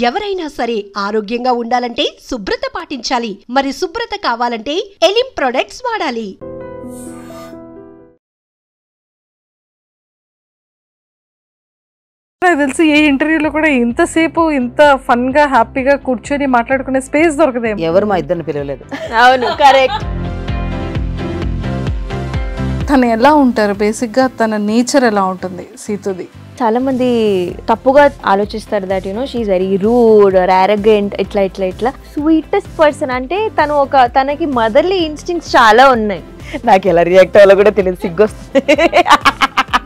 ఎవరైనా సరే ఆరోగ్యంగా ఉండాలంటే శుభ్రత పాటించాలి. మరి శుభ్రత కావాలంటే ఎలిం ప్రొడక్ట్స్ వాడాలి. నాకు తెలిసి ఏ ఇంటర్వ్యూలో కూడా ఇంతసేపు ఇంత ఫన్ గా హ్యాపీగా కూర్చొని మాట్లాడుకునే స్పేస్ దొరకదేమో. ఎవరు మా ఇద్దరిని పిలవలేదు. అవును, కరెక్ట్. తను ఎలా ఉంటారు, బేసిక్ గా తన నేచర్ ఎలా ఉంటుంది సీతుది? చాలా మంది తప్పుగా ఆలోచిస్తారు that you know she is very rude or arrogant, ఇట్లా స్వీటెస్ట్ పర్సన్. అంటే తనకి మదర్లీ ఇన్స్టింక్ట్స్ చాలా ఉన్నాయి. నాకు ఎలా రియాక్ట్ అవ్వాలో కూడా తెలియదు, సిగ్గొస్తుంది.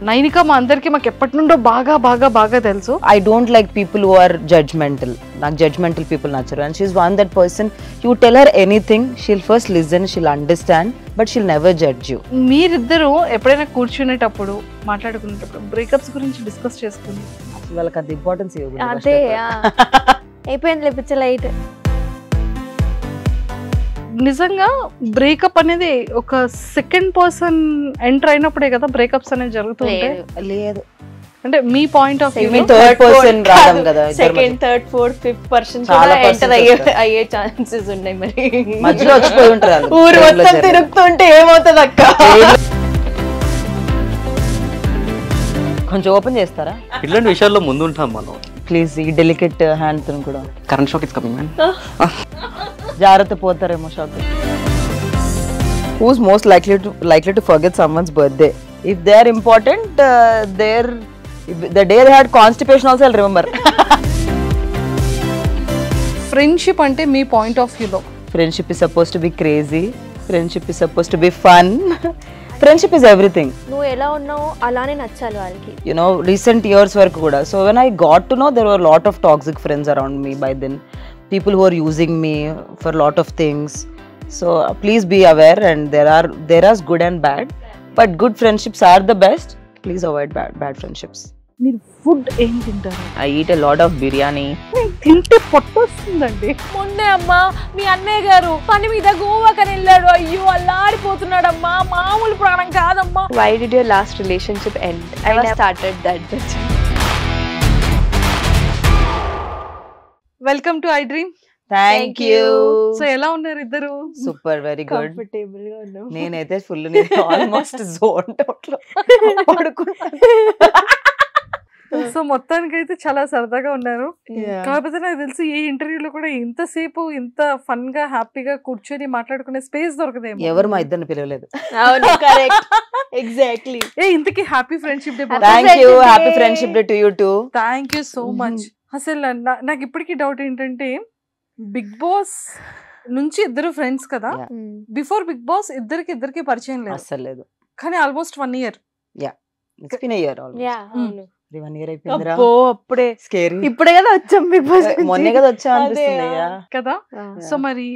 నైనిక మా అందరికి మాకు ఎప్పటి నుండో బాగా బాగా బాగా తెలుసు. I don't like people who are judgmental. నాకు జడ్జ్మెంటల్ పీపుల్ నచ్చరు. And she's one that person, you tell her anything, she'll first listen, she'll understand, but she'll never judge you. మీరిద్దరు ఎప్పుడైనా కూర్చునేటప్పుడు మాట్లాడుకునేటప్పుడు బ్రేకప్స్ గురించి డిస్కస్ చేసుకుని అసలు వాళ్ళకి అంత ఇంపార్టెన్స్ ఇవ్వదు. అదే అయిపోయింది లేపించే లైట్. నిజంగా బ్రేకప్ అనేది ఒక సెకండ్ పర్సన్ ఎంటర్ అయినప్పుడే కదా బ్రేకప్స్ అనేది జరుగుతుంటాయి. లేదు అంటే మీ point of view third person రావడం కదా, second, third, fourth, fifth person enter అయ్యే ఛాన్సెస్ ఉన్నాయి. మరి మధ్యలో వచ్చిపోయి ఉంటారు. ఊరు మొత్తం తిరుగుతుంటే ఏమవుతుంది అక్క? కొంచెం ఓపెన్ చేస్తారా? ఇట్లాంటి విషయాల్లో ముందు ఉంటాం మనం. ప్లీజ్ ఈ డెలికేట్ హ్యాండ్ తో కూడా. Current shock is coming man. జాగ్రత్త పోతారేమో shock. Who's most likely to forget someone's birthday? If they are important, the day they had constipation also I'll remember. Friendship అంటే మీ పాయింట్ ఆఫ్ వ్యూలో? Friendship is supposed to be crazy. Friendship is supposed to be fun. Friendship is everything. నువ్వు ఎలా ఉన్నావు అలానే నచ్చాలి వాళ్ళకి. You know, recent years వరకు కూడా. So when I got to know, there were a lot of toxic friends around me by then. People who are using me for a lot of things. So please be aware, and there are good and bad, but good friendships are the best. Please avoid bad friendships. మీరు food ఏం తింటారు? I eat a lot of biryani. తింటే పొట్టొస్తుందండి. మొన్నే అమ్మా మీ అన్నయ్య గారు పని మీద గోవాకని వెళ్ళాడు. అయ్యో అల్లాడిపోతున్నాడమ్మా, మామూలు ప్రాణం కాదమ్మా. Why did your last relationship end? I never started that. Welcome to I dream. Thank you. So ఎలా ఉన్నారు ఇద్దరు? Super, very good. కంఫర్టబుల్ గా ఉన్నాం. నేనైతే ఫుల్ ఆల్మోస్ట్ జోన్ అవుట్ లో పడుకున్నాను. సో మొత్తానికి అయితే చాలా సరదాగా ఉన్నారు. Yeah. కాకపోతే నాకు తెలిసి ఏ ఇంటర్వ్యూలో కూడా ఇంతసేపు ఇంత ఫన్ గా హ్యాపీగా కూర్చొని మాట్లాడుకునే స్పేస్ దొరకదేమో. ఎవరు మా ఇద్దరిని పిలవలేదు. అవును, కరెక్ట్. ఎగ్జాక్ట్లీ. ఇంతకీ happy friendship day. Thank you. Happy friendship day to you too. Thank you so much. అసలు నాకు ఇప్పటికీ డౌట్ ఏంటంటే, బిగ్ బాస్ నుంచి ఇద్దరు ఫ్రెండ్స్ కదా, బిఫోర్ బిగ్ బాస్ ఇద్దరికి పరిచయం లేదు అసలు లేదు. కానీ almost 1 year. It's been a year almost. 1 year అయిపోయిందిరా. అప్పుడే స్కేరీ. ఇప్పుడే కదా వచ్చాం బిగ్ బాస్. మొన్నే కదా వచ్చా అనిపిస్తుంది. కదా. సో మరి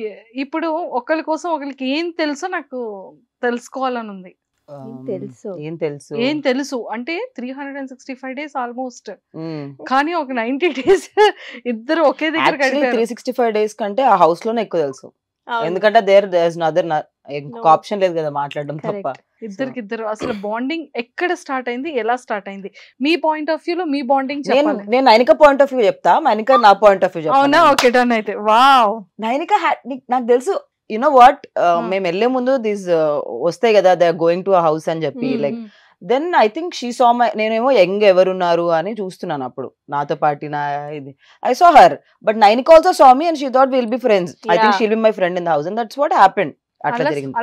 ఇప్పుడు ఒకరి కోసం ఒకరికి ఏం తెలుసో నాకు తెలుసుకోవాలని ఉంది. ఏం తెలుసు అంటే 365 days ఆల్మోస్ట్, కానీ ఒక 90 days ఇద్దరు ఒకే దగ్గర గడిపారు. 365 days కంటే ఆ హౌస్ లోనే ఎక్కువ తెలుసు. ఎందుకంటే దేర్ ఆప్షన్ లేదు కదా మాట్లాడడం తప్ప. ఇద్దరు అసలు బాండింగ్ ఎక్కడ స్టార్ట్ అయింది, ఎలా స్టార్ట్ అయింది? మీ పాయింట్ ఆఫ్ వ్యూ లో మీ బాండింగ్ చెప్పాలి. నేను నైనిక పాయింట్ ఆఫ్ వ్యూ చెప్తా, నైనిక నా పాయింట్ ఆఫ్ వ్యూ చెప్తా. అవునా? ఓకే, డన్ అయితే. వావ్. నైనిక నాకు తెలుసు. యు నో వాట్, మేము వెళ్లే ముందు దీస్ వస్తాయి కదా, they are going to a house అని చెప్పి, like then I think she saw my, నేనేమో యంగ్ ఎవరున్నారు అని చూస్తున్నాను అప్పుడు నాతో పాటు నా ఇది. I saw her, but Nainika also saw me and she thought will be friends. I think she'll be my friend in the house and that's what happened. అట్లా జరిగింది.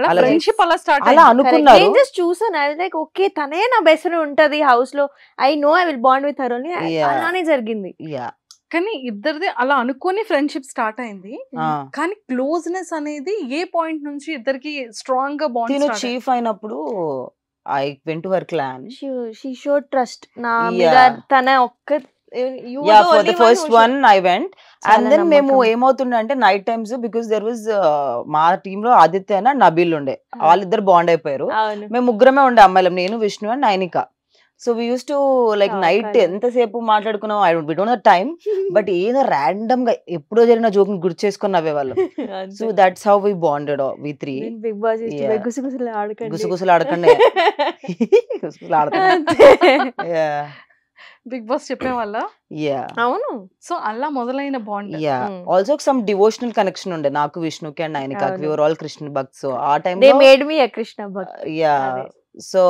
అలా అనుకున్నారు. జస్ట్ చూసాను, ఐ లైక్ ఓకే తనే నా బెస్ట్ ఫ్రెండ్ ఉంటది house లో, I know I will bond with her only. అలానే జరిగింది. కానీ ఇద్దరిది అలా అనుకోని ఫ్రెండ్షిప్ స్టార్ట్ అయింది. కానీ క్లోజ్నెస్ అనేది ఏ పాయింట్ నుంచి ఇద్దరికి స్ట్రాంగ్ గా బాండ్? చీఫ్ అయినప్పుడు I went to her clan. She showed trust. నా మీద తన ఒక్క for the first one I went, and then మేము ఏమవుతుండే అంటే night times, because there was మా టీమ్ లో ఆదిత్య అండ్ నబీల్ ఉండే, వాళ్ళిద్దరు బాండ్ అయిపోయారు. మేము ముగ్గురమే ఉండే అమ్మాయిలం, నేను, Vishnu and Nainika. So we use to like night ఎంతసేపు మాట్లాడుకున్నాం, we don't know time, but ఏదో ర్యాండమ్ గా ఎప్పుడో జరిగిన జోక్ గుర్తు చేసుకుని నవ్వేవాళ్ళం. So that's how we bonded we three. Bigg Boss గుసగుసలు ఆడకండి, గుసగుసలు ఆడకండి, గుసగుసలు ఆడకండి. బిగ్ బాస్ చెప్పే వాళ్ళ. యా అవును. సో అలా మొదలైన bond. Ya also some devotional connection ఉండే నాకు, విష్ణుకి అండ్ నైనికాకి. అవును. We were all Krishna bhakt. So ఆ దే టైంలో made me a Krishna bhakt. Ya అదే. సో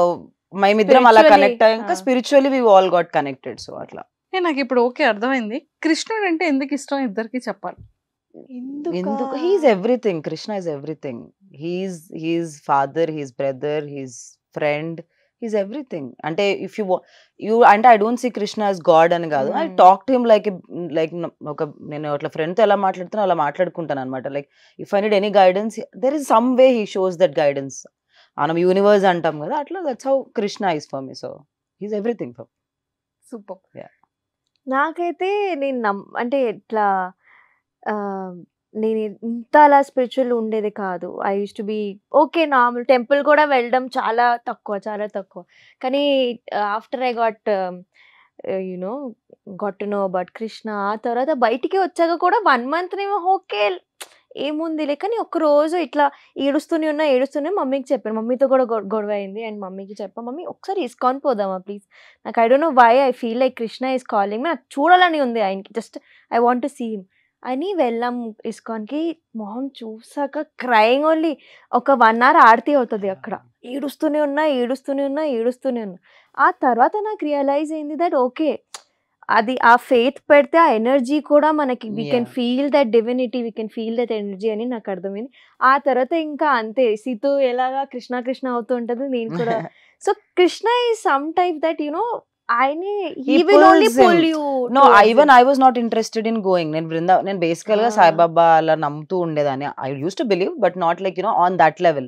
మేమిద్దరం అలా Spiritually, కనెక్ట్ అయ్యాక spiritually we all got connected. So అట్లా నాకు ఇప్పుడు ఓకే అర్థమైంది. కృష్ణుడు అంటే ఎందుకు ఇష్టం ఇద్దరికి చెప్పాలి. ఎందుకు he's everything. Krishna is everything. He's father, he's brother, he's friend, he's everything. అంటే ఇఫ్ యూ అంటే I don't see Krishna as god అని కాదు. I talk to him like ఒక నేను అట్లా ఫ్రెండ్ తో ఎలా మాట్లాడుతున్నా అలా మాట్లాడుకుంటాను అనమాట. Like if I need any guidance there is some way he shows that guidance. మనం యూనివర్స్ అంటాం కదా, అట్లా that's how Krishna is for me. So he's everything for. Super. నాకైతే నేను అంటే ఇట్లా నేను ఇంత అలా స్పిరిచువల్ ఉండేది కాదు. I use to be okay normal. Temple కూడా వెళ్ళడం చాలా తక్కువ. కానీ after I got to know about Krishna, ఆ తర్వాత బయటికి వచ్చాక కూడా 1 month నేమో ఓకే ఏముందిలే. కానీ ఒక్కరోజు ఇట్లా ఏడుస్తూనే మమ్మీకి చెప్పాను. మమ్మీతో కూడా గొడవ అయింది. అండ్ మమ్మీకి చెప్పా, మమ్మీ ఒకసారి ఇస్కాన్ పోదామా ప్లీజ్, నాకు I don't know why I feel like Krishna is calling me, నాకు చూడాలని ఉంది ఆయనకి, just I want to see him అని వెళ్ళాం ఇస్కాన్కి. మొహం చూసాక క్రయింగ్ ఓన్లీ. ఒక 1 hour ఆరతి అవుతుంది అక్కడ. ఏడుస్తూనే ఉన్నా. ఆ తర్వాత నాకు రియలైజ్ అయింది దట్ ఓకే అది ఆ ఫెయిత్ పెడితే ఆ ఎనర్జీ కూడా మనకి we can feel that divinity, we can feel that energy అని నాకు అర్థమైంది. ఆ తర్వాత ఇంకా అంతే, సీతు ఎలాగా కృష్ణ అవుతూ ఉంటది, నేను కూడా. So Krishna is some type that ఆయనే he will only pull you. No, even I was not interested in going. నేను బేసికల్ గా సాయిబాబా అలా నమ్ముతూ ఉండేదాన్ని. I used to believe but not like on that level.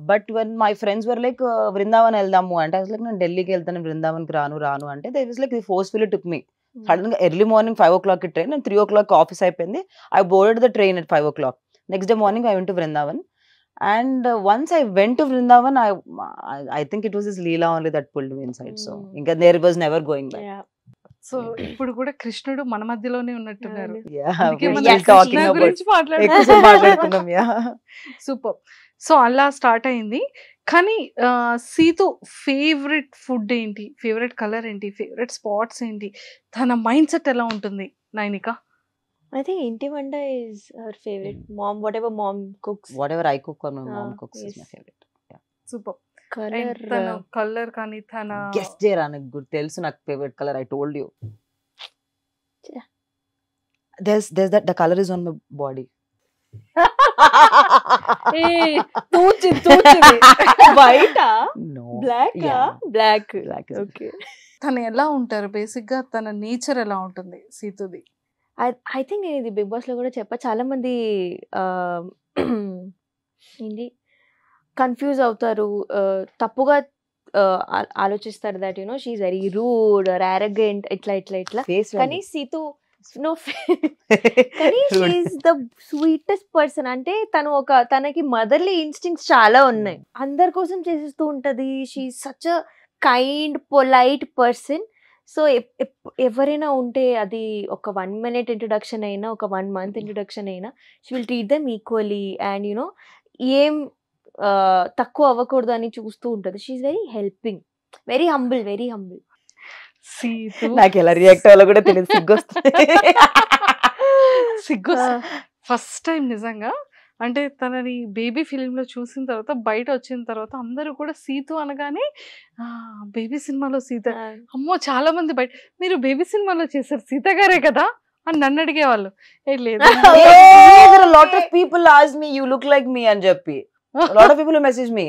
But when my friends were like Vrindavan వెళ్దాము అంటే, I was like నేను ఢిల్లీకి వెళ్తాను, వృందావన్కి రాను అంటే they was like they forcefully took me. Sudden గా ఎర్లీ మార్నింగ్ 5 o'clock ట్రైన్, నేను 3 o'clock office అయిపోయింది. I boarded the train at 5 o'clock. Next day morning I went to Vrindavan. And once I went to Vrindavan, I think it was his Leela only that pulled me inside. So inka there was never going back. So ఇప్పుడు కూడా కృష్ణుడు మన మధ్యలోనే ఉన్నట్టున్నారు. Super. So అలా start అయింది. కానీ Situ favourite food ఏంటి, ఫేవరెట్ కలర్ ఏంటి, ఫేవరెట్ స్పాట్స్ ఏంటి, తన మైండ్ సెట్ ఎలా ఉంటుంది Nainika? I think Inti Vanda is her favorite. Mom, whatever mom cooks. Whatever I cook or my mom cooks is my favorite. Yeah. Super. Color. తన colour కానీ తన guess చేయరా, నాకు గుర్తు తెలుసు నాకు favourite colour. I told you. There's that the color is on my body. White? No. Black? Yeah. Black. Black is Okay. తను ఎలా ఉంటారు బేసిక్ గా, తన నేచర్ ఎలా ఉంటుంది సీతుది? ఐ థింక్ నేను ఇది బిగ్ బాస్ లో కూడా చెప్పా, చాలా మంది ఏంటి కన్ఫ్యూజ్ అవుతారు, తప్పుగా ఆలోచిస్తారు that she's very rude or arrogant ఇట్లా. కానీ సీతు నో, కానీ షీఈ్ ద స్వీటెస్ట్ పర్సన్. అంటే తనకి మదర్లీ ఇన్స్టింక్ట్స్ చాలా ఉన్నాయి, అందరి కోసం చేసేస్తూ ఉంటది. She's such a kind polite person. So ఎవరైనా ఉంటే అది ఒక 1 minute ఇంట్రొడక్షన్ అయినా, ఒక 1 month ఇంట్రొడక్షన్ అయినా, she will treat them equally. And ఏం తక్కువ అవ్వకూడదు అని చూస్తూ ఉంటుంది. She's very helping, very humble. నాకు ఎలా రియాక్ట్ అవ్వాలో కూడా తెలియదు, సిగ్గు. ఫస్ట్ టైం నిజంగా అంటే తనని బేబీ ఫిలింలో చూసిన తర్వాత, బయట వచ్చిన తర్వాత అందరూ కూడా సీతు అనగానే బేబీ సినిమాలో సీత, అమ్మో చాలా మంది బయట మీరు బేబీ సినిమాలో చేశారు సీత గారే కదా అని నన్ను అడిగేవాళ్ళు. లేదు, lot of people ask me you look like me అని చెప్పి, lot of people message me.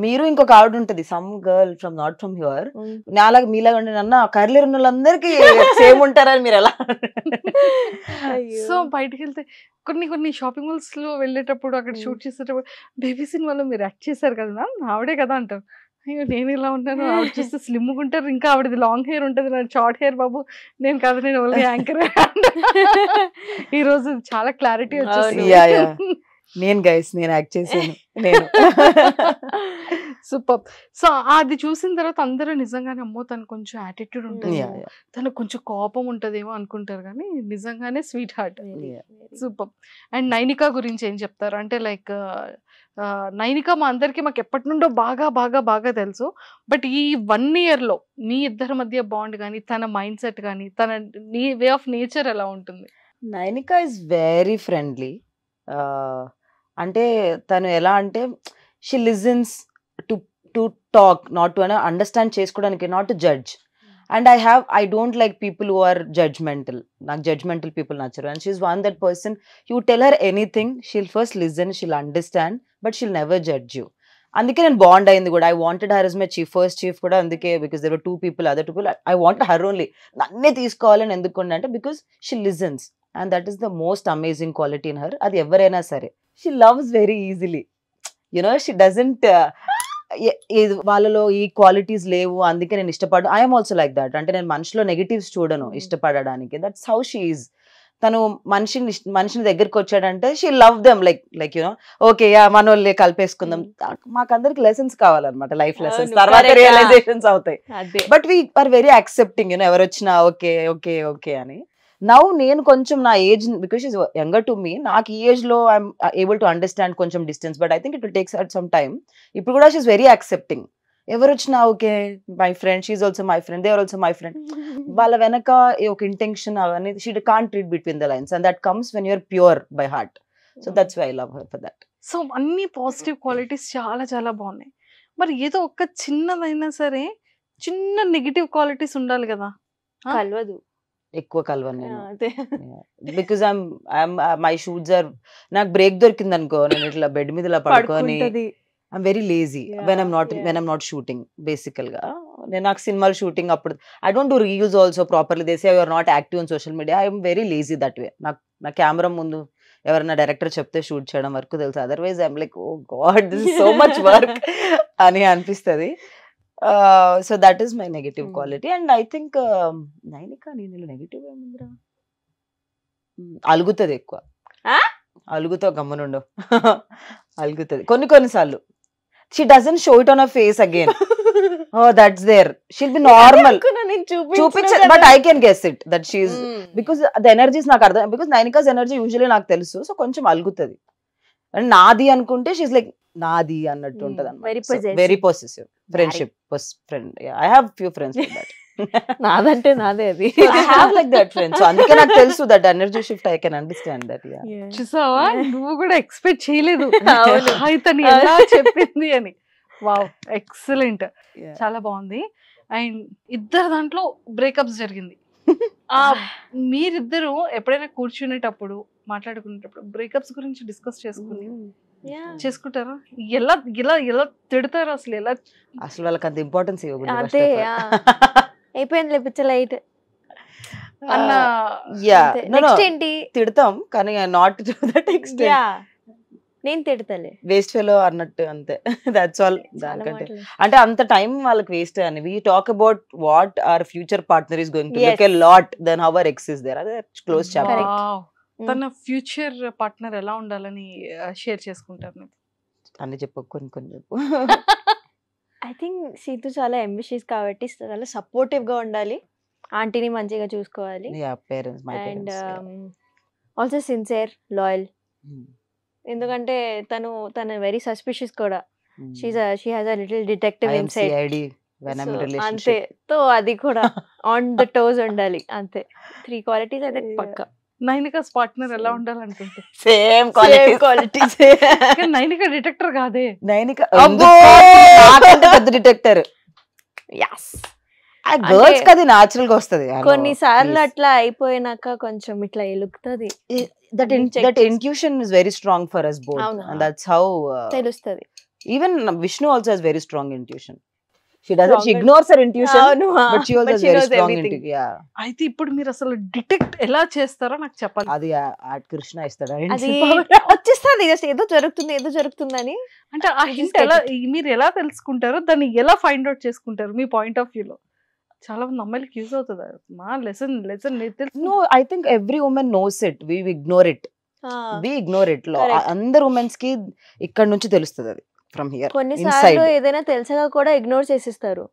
మీరు ఇంకొక ఆవిడ ఉంటది, some girl from not from here, నాలాగా మీలాగా ఉండే నన్న కర్లీ ఉన్న వాళ్ళందరికీ సేమ్ ఉంటారని మీరు ఎలా. సో బయటకు వెళ్తే కొన్ని షాపింగ్ మాల్స్ లో వెళ్ళేటప్పుడు, అక్కడ షూట్ చేసేటప్పుడు బేబీ సినిమాలో మీరు యాక్ట్ చేశారు కదా మ్యామ్, ఆవిడే కదా అంటారు. అయ్యో నేను ఇలా ఉంటాను, ఆవిడ చూస్తే స్లిమ్ ఉంటారు, ఇంకా ఆవిడది లాంగ్ హెయిర్ ఉంటుంది, నాకు షార్ట్ హెయిర్ బాబు, నేను కాదు నేను ఓన్లీ యాంకర్. ఈ రోజు చాలా క్లారిటీ వచ్చేసి. నేను యాక్ట్ చేశాను నేను. సూపర్. సో అది చూసిన తర్వాత అందరూ నిజంగానే అమ్మో తను కొంచెం యాటిట్యూడ్ ఉంటుంది, తనకు కొంచెం కోపం ఉంటదేమో అనుకుంటారు, కానీ నిజంగానే sweet heart. Super. And Nainika గురించి ఏం చెప్తారు? అంటే లైక్ నైనిక మా అందరికి మాకు ఎప్పటి నుండో బాగా బాగా బాగా తెలుసు, బట్ ఈ 1 year లో మీ ఇద్దరి మధ్య బాండ్ కానీ తన మైండ్ సెట్ కానీ తన వే ఆఫ్ నేచర్ ఎలా ఉంటుంది? Nainika is very friendly. అంటే తను ఎలా అంటే she listens to talk, not to understand చేసుకోవడానికి, not to judge. And I don't like people who are judgmental. నాకు జడ్జ్మెంటల్ పీపుల్ నచ్చరు. And she's one that person, you tell her anything, she'll first listen, she'll understand, but she'll never judge you. అందుకే నేను bond అయింది కూడా. I wanted her is my first chief కూడా అందుకే, because there were 2 people, other 2 people. I want her only. నన్నే తీసుకోవాలని ఎందుకు అంటే because she listens, and that is the most amazing quality in her. అది ఎవరైనా సరే. She loves very easily, you know, she doesn't వాళ్ళలో ఈ క్వాలిటీస్ లేవు అందుకే నేను ఇష్టపడు. I'm also like that. అంటే నేను మనిషిలో నెగిటివ్స్ చూడను ఇష్టపడడానికి. That's how she is. తను మనిషిని దగ్గరికి వచ్చాడంటే she love them like you know, okay మన వాళ్ళే కలిపేసుకుందాం. మాకందరికి లెసన్స్ కావాలన్నమాట, లైఫ్ లెసన్స్, తర్వాత రియలైజేషన్స్ అవుతాయి. But we are very accepting, you, know వచ్చినా ఓకే ఓకే ఓకే అని. నౌ నేను కొంచెం నా age, because is younger to me, నాకు ఈ ఏజ్ లో ఐఎమ్ ఏబుల్ టు అండర్స్టాండ్ కొంచెం distance, but I think it will takes at some time. ఇప్పుడు కూడా షీఈస్ వెరీ యాక్సెప్టింగ్. ఎవరు వచ్చినా okay my friend, she's also my friend, they are also my friend. వాళ్ళ వెనక ఒక ఇంటెన్షన్ అవన్నీ, she can't read between the lines, and that comes when you're pure by heart. So that's why I love her for that. So అన్ని positive qualities చాలా చాలా బాగున్నాయి. మరి ఏదో ఒక చిన్నదైనా సరే చిన్న నెగిటివ్ క్వాలిటీస్ ఉండాలి కదా? కలవదు, ఎక్కువ కలవను నేను. బికాజ్ మై షూట్స్ ఆర్, నాకు బ్రేక్ దొరికింది అనుకో, నేను ఇట్లా బెడ్ మీద ఇలా పడుకొని I'm very lazy when I'm not shooting. Basically నాకు సినిమాలు షూటింగ్ అప్పుడు I don't do reels also properly. They say you are not active on social media. I'm very lazy that way. నాకు నా camera ముందు ఎవరైనా director చెప్తే shoot చేయడం వరకు తెలుసు. Otherwise I'm like oh god this is so much work అని అనిపిస్తుంది. So that is my negative quality. And I think Nainika నేను నెగటివ్ ఏముందిరా, అలుగుతుంది ఎక్కువ. అలుగుతావు గమ్మునుండు. అలుగుతుంది కొన్నిసార్లు. She doesn't show it on her face again. Oh, that's there. She'll be normal. చూపించ, but I can guess it that she's because the energy is నాకు అర్థం. because Nainika's energy usually నాకు తెలుసు. సో కొంచెం అలుగుతుంది. అండ్ నాది అనుకుంటే షీ's like నాది అన్నట్టు ఉంటది అన్నమాట. Very possessive. Friendship friend. I have few friends like that. నాదంటే నాదే అది. I have like that friends. So అందుకే నాకు తెలుసు that energy shift I can understand that. Yeah. చూసావా, నువ్వు కూడా ఎక్స్పెక్ట్ చేయలేదు తను ఎలా చెప్పింది అని. వావ్, ఎక్సలెంట్, చాలా బాగుంది. అండ్ ఇద్దరు దాంట్లో బ్రేకప్స్ జరిగింది. మీరిద్దరు ఎప్పుడైనా కూర్చునేటప్పుడు మాట్లాడుకునేటప్పుడు బ్రేకప్స్ గురించి డిస్కస్ చేసుకుంటారా? ఎలా ఎలా ఎలా తిడతారు అసలు? ఎలా అసలు వాళ్ళకి అంత ఇంపార్టెన్స్ అదే అయిపోయింది పిచ్చలైట్ అన్న. ఏంటి తిడతాం కానీ నాట్ టు దట్ ఎక్స్టెంట్. నేను తిడతలే, వేస్ట్ ఫెలో అన్నట్టు అంతే. That's all. దానికంటే అంటే అంత టైం వాళ్ళకి వేస్ట్ అని. We talk about what our future partner is going to look a lot then how our ex is there. అదే క్లోజ్ చాప్టర్. తన ఫ్యూచర్ పార్ట్నర్ ఎలా ఉండాలని షేర్ చేసుకుంటారు? అన్ని చెప్పు, కొన్ని చెప్పు. ఐ థింక్ సీతు చాలా అంబిషియస్ కాబట్టి చాలా సపోర్టివ్ గా ఉండాలి, ఆంటీని మంచిగా చూసుకోవాలి, అండ్ ఆల్సో సిన్సియర్, లాయల్. ఎందుకంటే తను వెరీ సస్పిషియస్ కూడా. She has a little detective inside. అంతే. సో అది కూడా ఆన్ ద టోస్ ఉండాలి. అంతే 3 క్వాలిటీస్ అయితే పక్కా. నైనికాస్ పార్ట్నర్ ఎలా ఉండాలనుకుంటే సేమ్ క్వాలిటీస్. నైనిక డిటెక్టర్ కాదే. నైనిక పెద్ద డిటెక్టర్. గర్ల్స్ కది నాచురల్ గా వస్తది. కొన్నిసార్లు అట్లా అయిపోయినాక కొంచెం ఇట్లా ఎలుగుతుంది. That intuition is very strong for us both. And that's how తెలుస్తది. Even Vishnu also has very strong intuition. She ignores her intuition, but she also has very strong intuition. Yeah. అయితే ఇప్పుడు మీరు అసలు డిటెక్ట్ ఎలా చేస్తారో నాకు చెప్పాలి. అది కృష్ణ ఇస్తాడా? అది వచ్చేస్తుంది జస్ట్ ఏదో జరుగుతుందని. అంటే ఆ హింట్ ఎలా మీరు ఎలా తెలుసుకుంటారో, దాన్ని ఎలా ఫైండ్ అవుట్ చేసుకుంటారు మీ పాయింట్ ఆఫ్ వ్యూలో? చాలా మంది అమ్మాయిలకి యూజ్ అవుతుంది మా lesson. No, I think every woman knows it. We ignore it. We ignore it. అందరు ఉమెన్స్ కి ఇక్కడ నుంచి తెలుస్తుంది అది ఫ్రమ్ హియర్. కొన్నిసార్లు ఏదైనా తెలిసగా కూడా ఇగ్నోర్ చేసిస్తారు.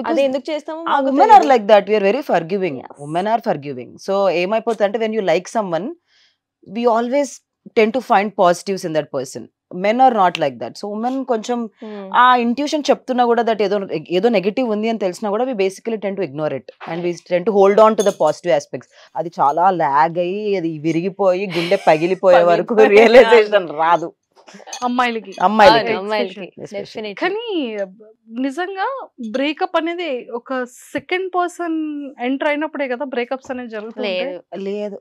అది ఎందుకు చేస్తాము? women are like that. We are very forgiving. Women are forgiving. So ఏమైపోతుంది అంటే when you like someone, we always tend to find positives in that person. Men are not like that. So women కొంచెం ఆ intuition చెప్తున్నా కూడా that ఏదో negative ఉంది అని తెలిసినా కూడా we basically tend to ignore it and we tend to hold on to the positive aspects. అది చాలా లాగ్ అయ్యి అది విరిగిపోయి గుండె పగిలిపోయే వరకు రియలైజేషన్ రాదు అమ్మాయిలకి. కానీ నిజంగా బ్రేకప్ అనేది ఒక సెకండ్ పర్సన్ ఎంటర్ అయినప్పుడే కదా బ్రేకప్స్ అనేది జరుగుతుంది. లేదు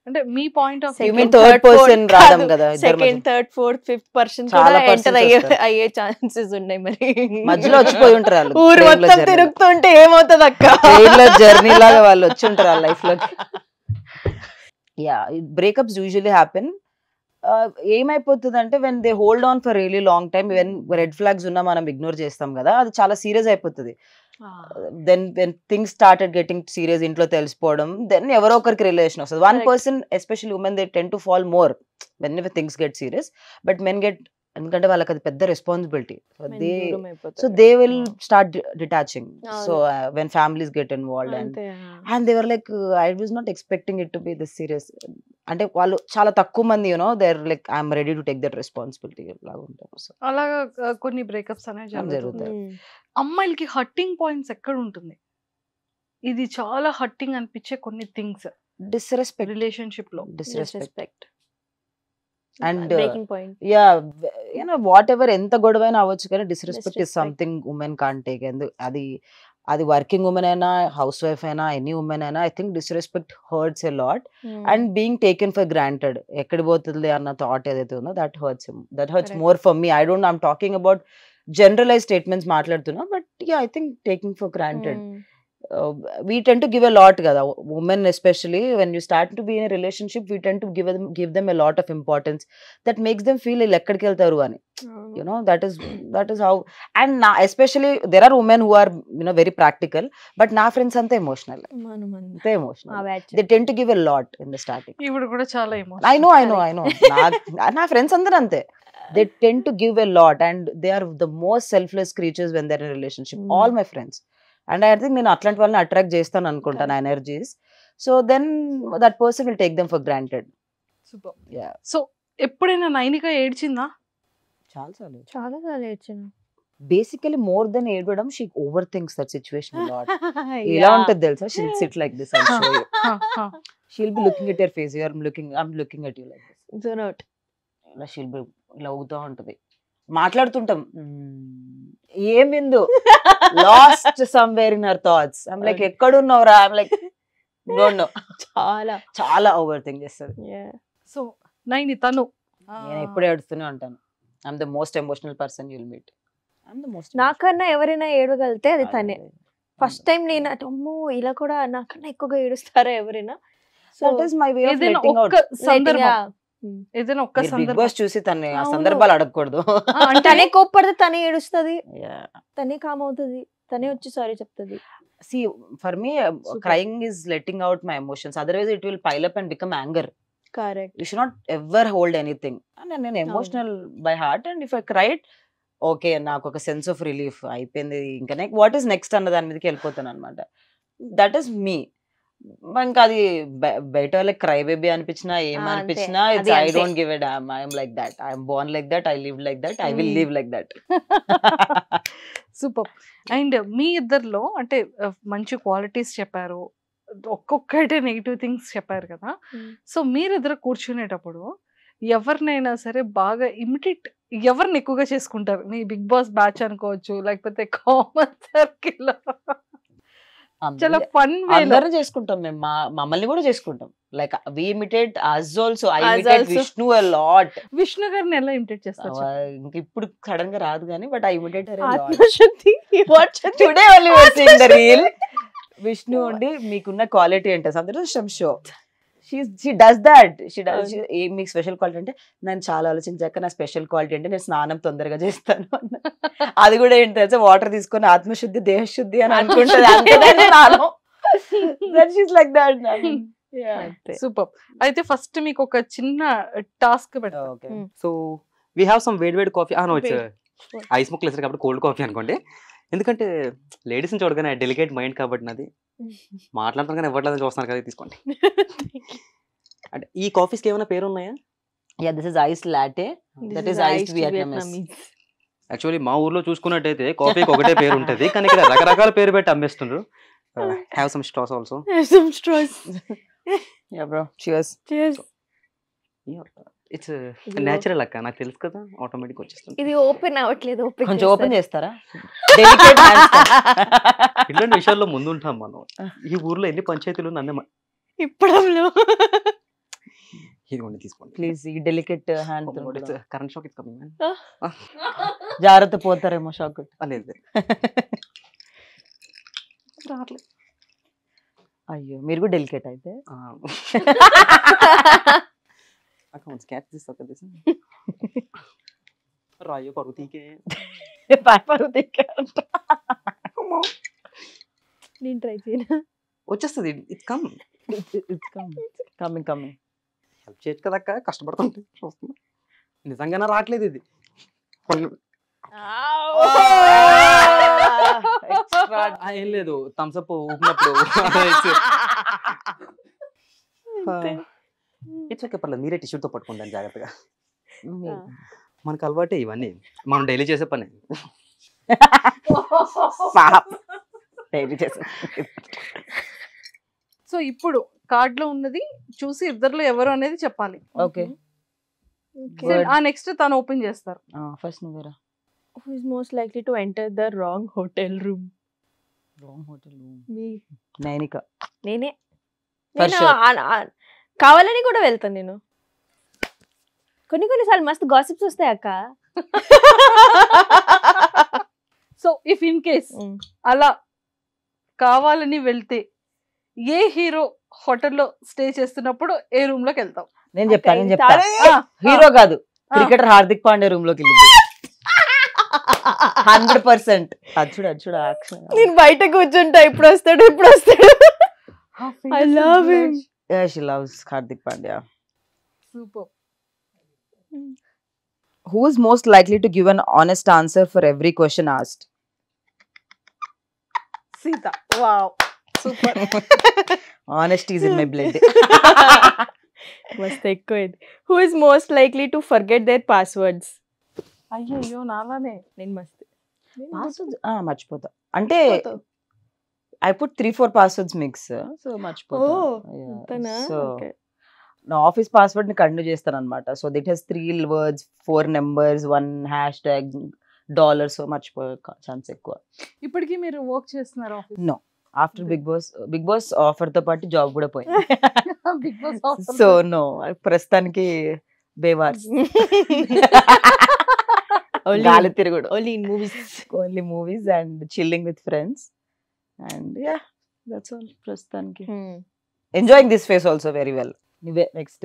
అంటే మీ పాయింట్ ఆఫ్ థర్డ్ పర్సన్ రాదం కదా, second third fourth fifth person కూడా ఎంటర్ అయ్యే ఛాన్సెస్ ఉన్నాయి. మరి మధ్యలో వచ్చిపోయి ఉంటారు వాళ్ళు, ఊరు మొత్తం తిరుగుతుంటే ఏమవుతుంది అక్క, జర్నీ లాగా వాళ్ళు వచ్చి ఉంటారు వాళ్ళ లైఫ్ లోకి. Yeah, breakups usually happen. ఏమైపోతుంది అంటే when they hold on for really long time, when red flags ఉన్నా మనం ఇగ్నోర్ చేస్తాం కదా, అది చాలా సీరియస్ అయిపోతుంది. Then when things started getting serious, ఇంట్లో తెలిసిపోవడం, దెన్ ఎవరో ఒకరికి రిలేషన్ వస్తుంది. One person especially women they tend to fall more whenever things get serious, but men get, ఎందుకంటే వాళ్ళకి అది పెద్ద responsibility. So they will start detaching. So when families get involved and they were like I was not expecting it to be this serious. అంటే వాళ్ళు చాలా తక్కువ మంది you know they are like I'm ready to take that responsibility లాగా ఉంటారు. అలాగా కొన్ని breakups అనేవి జరుగుతాయి. అమ్మాయిలకి హర్టింగ్ పాయింట్స్ ఎక్కడ ఉంటుంది? ఇది చాలా హర్టింగ్ అనిపించే కొన్ని థింగ్స్ డిస్రెస్పెక్ట్ రిలేషన్షిప్ లో. Disrespect and yeah you know whatever ఎంత గొడవైనా అవ్వచ్చు కానీ disrespect is something women can't take. అది వర్కింగ్ ఉమెన్ అయినా హౌస్ వైఫ్ అయినా ఎనీ ఉమెన్ అయినా I think disrespect hurts a lot. And being taken for granted, ఎక్కడ పోతుంది అన్న థాట్ ఏదైతే ఉందో that hurts more for me. I'm talking about generalized statements మాట్లాడుతున్నా, but yeah, I think taking for granted. We tend to give a lot kada, women especially when you start to be in a relationship, we tend to give them a lot of importance that makes them feel ekkadiki veltaru ani, you know, that is how. And especially there are women who are, you know, very practical, but na friends ante emotional, they tend to give a lot in the starting. ఇప్పుడు కూడా చాలా emotional. I know నా friends అందరూ అంతే. They tend to give a lot and they are the most selfless creatures when they're in a relationship. All my friends. And I think నేను అట్లాంటి వాళ్ళని attract చేస్తాను అనుకుంటాను energies. So then that person will take them for granted. Super. సో ఎప్పుడైనా నైనిక ఏడ్చిందా? చాలా ఏడ్చాను. బేసికలీ మోర్ దెన్ ఏడవడం, she over thinks that situation lot. ఎలా ఉంటుంది తెలుసా, she'll sit like this and show you. She'll be looking at your face, you are I'm looking at you like this. Zone out. ఇలా she'll be ఇలా ఊగుతూ ఉంటది, మాట్లాడుతుంటాం, ఏమిందు lost somewhere in her thoughts. I'm like ఎక్కడున్నావురా, I'm like don't know. చాలా over think చేస్తుంది. So Naini తను నేను ఎప్పుడు ఏడుస్తూనే ఉంటాను. I'm the most emotional person you'll meet. నాకన్నా ఎవరైనా ఏడవగలితే అది తనే. ఫస్ట్ టైం నేను అమ్మో ఇలా కూడా నాకన్నా ఎక్కువగా ఏడుస్తారా ఎవరైనా. So that is my way of letting out. ఏదైనా ఒక్క సందర్భం చూసి తన్ని ఆ సందర్భాలు అడగకూడదు. తనే కోప్పడితే తనే ఏడుస్తుంది, తనే కామ్ అవుతుంది, తనే వచ్చి సారీ చెప్తుంది. See, for me, crying is letting out my emotions. Otherwise, it will pile up and become anger. Correct. You should not ever hold anything. And I'm emotional by heart, and if I cried, okay, నాకు ఒక sense of relief అయిపోయింది. ఇంకా what is next అన్న దాని మీదకి వెళ్ళిపోతాను అనమాట. That is me. ఇంకా అది బయట వాళ్ళకి క్రై బేబీ అనిపించినా ఏమనిపించినా it's I don't give a damn. I'm like that, I'm born like that, I live like that, I will live like that. Super. And మీ ఇద్దరిలో అంటే మంచి క్వాలిటీస్ చెప్పారు, ఒక్కొక్కటే నెగిటివ్ థింగ్స్ చెప్పారు కదా. సో మీరిద్దరు కూర్చునేటప్పుడు ఎవరినైనా సరే బాగా ఇమిటేట్ ఎవరిని ఎక్కువగా చేసుకుంటారు? మీ బిగ్ బాస్ బ్యాచ్ అనుకోవచ్చు, లేకపోతే కామన్ సర్కిల్, చాలా ఫన్ అందరం చేసుకుంటాం మేము. మమ్మల్ని కూడా చేసుకుంటాం. Like we imitate us also. I imitate Vishnu a lot. Vishnu గారిని ఎలా ఇమిటేట్ చేస్తారు? ఇంక ఇప్పుడు సడన్ గా రాదు కానీ but I imitate her a lot. ఆత్మశక్తి. Today only we are seeing the reel. Vishnu ఉండి మీకున్న క్వాలిటీ అంటే సందర్శం షో. She does that. మీకు స్పెషల్ క్వాలిటీ అంటే నేను చాలా ఆలోచించాక నా స్పెషల్ క్వాలిటీ అంటే నేను స్నానం తొందరగా చేస్తాను. అది కూడా ఏంటి తెలుసా, వాటర్ తీసుకొని ఆత్మశుద్ధి దేహశుద్ధి అని అనుకుంటుంది. సూపర్. అయితే ఫస్ట్ మీకు ఒక చిన్న టాస్క్ పెడతా. Okay so we have some వేడి coffee. No it's Wait. Ice ముక్కలు వేసారు కాబట్టి కోల్డ్ కాఫీ అనుకోండి. ఎందుకంటే లేడీస్ని చూడగానే డెలికేట్ మైండ్ కాబట్టి నాది మాట్లాడతాను కానీ ఇవ్వట్లేదని చూస్తున్నారు కదా, తీసుకోండి. అంటే ఈ కాఫీస్కి ఏమైనా పేరు ఉన్నాయా? Yeah this is ice latte, that is iced Vietnamese. Actually మా ఊర్లో చూసుకున్నట్టయితే కాఫీకి ఒకటే పేరు ఉంటుంది, కానీ ఇక్కడ రకరకాల పేరు పెట్టి అమ్మేస్తుండ్రు. Have some straws also. Some straws. Ya bro, cheers. Cheers. It's natural అక్క, నాకు తెలుసు కదా, ఆటోమేటిక్ వచ్చేస్తుంది. ఇది ఓపెన్ అవ్వట్లేదు. కొంచెం ఓపెన్ చేస్తారా? Delicate hands. ఇట్లాంటి విషయాల్లో ముందుంటాం మనం. ఈ ఊర్లో ఎన్ని పంచాయతీలు నన్నే ఇప్పడంలో ఇదిగోండి తీసుకోండి ప్లీజ్. ఈ delicate hand current shock is coming. జాగ్రత్త, పోతారేమో షాక్. లేదు రావట్లేదు. అయ్యో, మీరు కూడా డెలికేట్ అయితే. క్యాచ్ దిస్ అక్క, దిస్ రాయో పరుతీకే నేను ట్రై చేయను. వచ్చేస్తుంది. It's come. కమింగ్ హెల్ప్ చేయొచ్చు కదా అక్క, కష్టపడుతుంటే చూస్తున్నా. నిజంగానే రావట్లేదు ఇది. ఏం లేదు, థమ్స్అప్ ఊపినప్పుడు ఇట్స్ ఓకే, పర్లేదు. మీరే టిష్యూతో పట్టుకుంటాను జాగ్రత్తగా. మనకు అలవాటే ఇవన్నీ, మనం డైలీ చేసే పని. సో ఇప్పుడు కార్డ్ లో ఉన్నది చూసి ఇద్దరులో ఎవరు అనేది చెప్పాలి. ఓకే, ఆ నెక్స్ట్ తను ఓపెన్ చేస్తారు. ఫస్ట్ నువ్వేరా. Who is most likely to enter the wrong hotel room? Wrong hotel room. Me. Nainika. నేనే. For నేను sure. కావాలని కూడా వెళ్తాను నేను. కొన్నిసార్లు మస్తు గాసిప్స్ వస్తాయి అక్క. సో ఇఫ్ ఇన్ కేస్ అలా కావాలని వెళ్తే ఏ హీరో హోటల్లో స్టే చేస్తున్నప్పుడు ఏ రూమ్ లోకి వెళ్తాం? నేను చెప్తా. హీరో కాదు, క్రికెటర్ హార్దిక్ పాండే రూమ్ లోకి వెళ్ళింది 100%. అచ్చుడు యాక్షన్. నేను బయట కూర్చుంటా, ఇప్పుడు వస్తాడు. I love him. Yeah, she loves Hardik Pandya. Super. Who is most likely to give an honest answer for every question asked? Sita. Wow. Super. Honesty is in my blood. మస్తు ఎక్కువ. Who is most likely to forget their passwords? అయ్యో నాలానే. నేను మస్తు Passwords మర్చిపోతా. అంటే I put 3-4 passwords mix, so మర్చిపోతా. అంతనా? So Okay. నా office password ని కంటిన్యూ చేస్తాను అనమాట. So it has 3 words, 4 numbers, 1 hashtag $, సో మర్చిపోయే ఛాన్స్ ఎక్కువ. ఇప్పటికీ మీరు వర్క్ చేస్తున్నారు office? No, after Bigg Boss offer తో పాటు జాబ్ కూడా పోయింది. బిగ్ బాస్ సో నో, ప్రస్తుతానికి బేవార్స్. గాలి తిరుగుడు. Only in movies. Only movies and chilling with friends. And yeah, that's all ప్రస్తుతానికి. Enjoying this phase also very well. Next.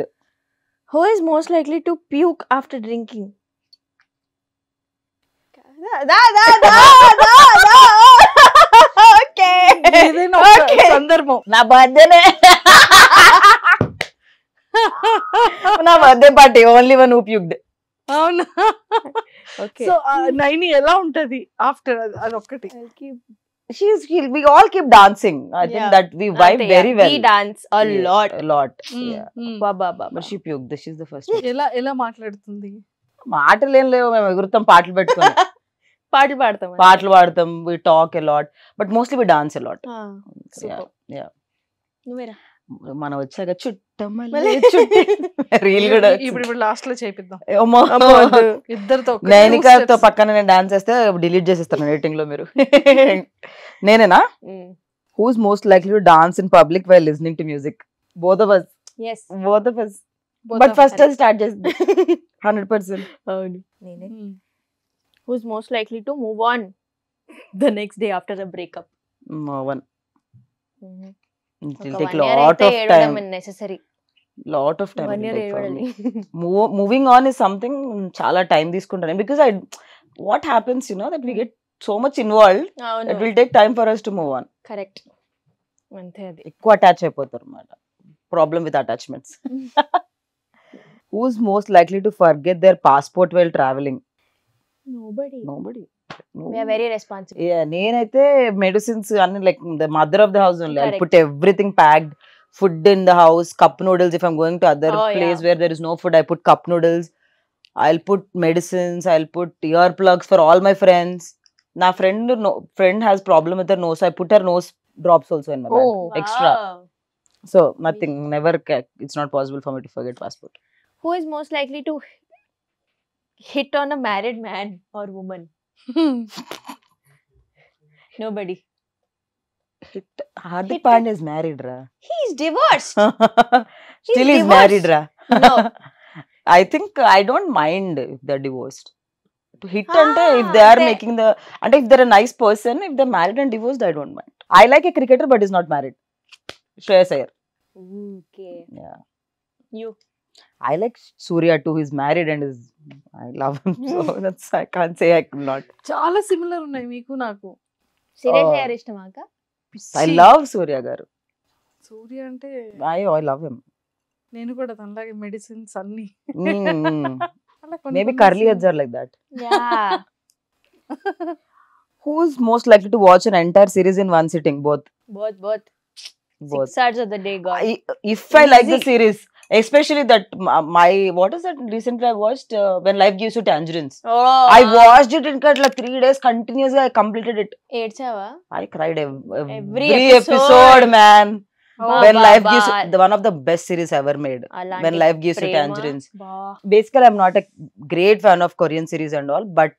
Who is most likely to puke after drinking? Okay. ఏదైనా ఒక సందర్భం. నా బర్త్డేనే. నా birthday party only one who puked. అవునా? Okay. So Naini ఎలా ఉంటది ఆఫ్టర్ అదొక్కటి? We all keep dancing. I think that we vibe very well. We dance a lot. A lot. Yeah. Baba. But she puked. She's the first one. ఎలా మాట్లాడుతుంది? మాటలు ఏం లేవు, మేము ఎగురుతాం పాటలు పెట్టుకొని. పాటలు పాడతాం. పాటలు పాడతాం. We talk a lot. But mostly we dance a lot. Yeah. నువ్వేరా? మనం వచ్చాక రీల్ కూడా ఇప్పుడు లాస్ట్ లో చేపిద్దాం ఇద్దరితో. నైనికాతో పక్కన నేను డాన్స్ చేస్తే డిలీట్ చేసేస్తాను ఎడిటింగ్ లో మీరు. నేనేనా? Who's most likely to dance in public while listening to music? Both of us. Yes. Both of us. But first I'll start just 100%. అవును నేనే. Who's most likely to move on the next day after a breakup? No one. It will ఒక take 1 year lot అయితే of ఏడవడం time. necessary. Lot of time. 1 year ఏడవాలి. Moving on is something చాలా time తీసుకుంటాను. Because what happens, you know, that we get so much involved, అవును. it will take time for us to move on. Correct. అంతే అది. ఎక్కువ attach అయిపోతారు అన్నమాట. problem with attachments. Who's most likely to forget their passport while traveling? Nobody. Nobody. No. We are very responsible. Yeah, నేనైతే medicines అన్ని like the mother of the house only. I Correct. Put everything packed. Food in the house, cup noodles. If I'm going to other Oh, place yeah. where there is no food, I put cup noodles. I'll put medicines. I'll put earplugs for all my friends. Na friend has problem with her nose, so I put her nose drops also in my bag. Oh. Extra. Wow. So nothing. Never. It's not possible for me to forget passport. Who is most likely to hit on a married man or woman? Nobody. Hardik Hit- Pandya is married, ra. He is divorced. Still He's is married, ra. No. I think I don't mind if they're divorced. Hit Ah, ante if they are they- making the and if they're a nice person, if they're married and divorced, I don't mind. I like a cricketer but is not married. Shreyas Iyer. Okay. Yeah. You. I like Surya too. He's married and is I love him. So that's I can't say I could not. చాలా similar ఉన్నాయి మీకు నాకు. Seriously, Oh. yaar ishtama ka? I love Surya garu. సూర్య అంటే I love him. నేను కూడా తనలాగే medicines అన్ని Mm. అలా కొన్ని Maybe కొన్ని curly heads scenes. are like that. Yeah. Who's most likely to watch an entire series in one sitting? Both. both. Both. 6 hours of the day gone. If I like the Easy. series, especially that my what is that recently I watched When Life Gives You Tangerines. Oh. I watched it in like 3 days continuously. I completed it. ఏడ్చావా? I cried Every episode, man. Oh, When Baba, Life Gives You, Baba. the one of the best series ever made. అలాంటి When Life Gives You Prema, Tangerines. బా. Basically, I'm not a great fan of Korean series and all, but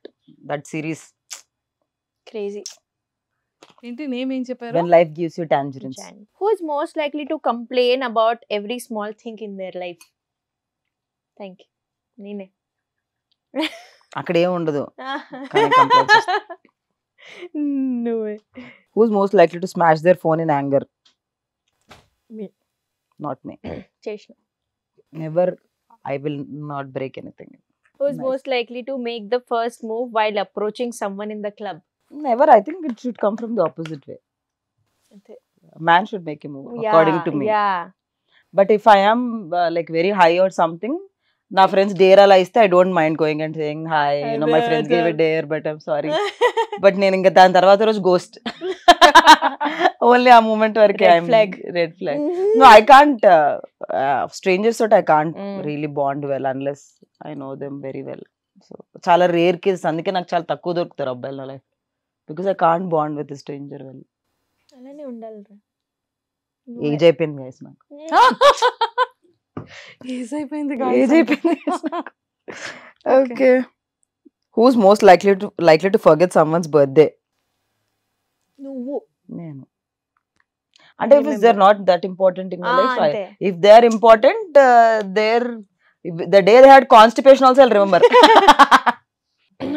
that series, Crazy. ఏంటి name ఏం చెప్పారు? When Life Gives You Tangerines. Who is most likely to complain about every small thing in their life? Thank you. నేనే. అక్కడ ఏం ఉండదు. కానీ complain చేస్తా. No way. Who's most likely to smash their phone in anger? Me. Not me. చేసిన. Never. I will not break anything. Who is Nice. most likely to make the first move while approaching someone in the club? Never. I think it should come from the opposite way. అంతే. A man should make a move, according to me. Yeah. But if I am like very high or something, నా friends dare అలా ఇస్తే I don't mind going and saying hi my friends gave it dare but I'm sorry. But నేను ఇంకా దాని తర్వాత రోజు ghost. Only ఆ moment వరకే. Red flag. Red flag. No, I can't. Strangers తోటి I can't Mm. really bond well unless I know them very well. So చాలా rare cases. అందుకే నాకు చాలా తక్కువ దొరుకుతారు అబ్బాయిలు నా life. Because I can't bond with a stranger well. అలానే ఉండాలిరా. ఏజ్ అయిపోయింది guys నాకు. ఏజ్ అయిపోయింది ఏజ్ అయిపోయింది guys నాకు. Okay. Who's most likely to forget someone's birthday? నువ్వు. నేను. అంటే if they're not that important in my life, అంతే. if they are important, the day they had constipation also I'll remember.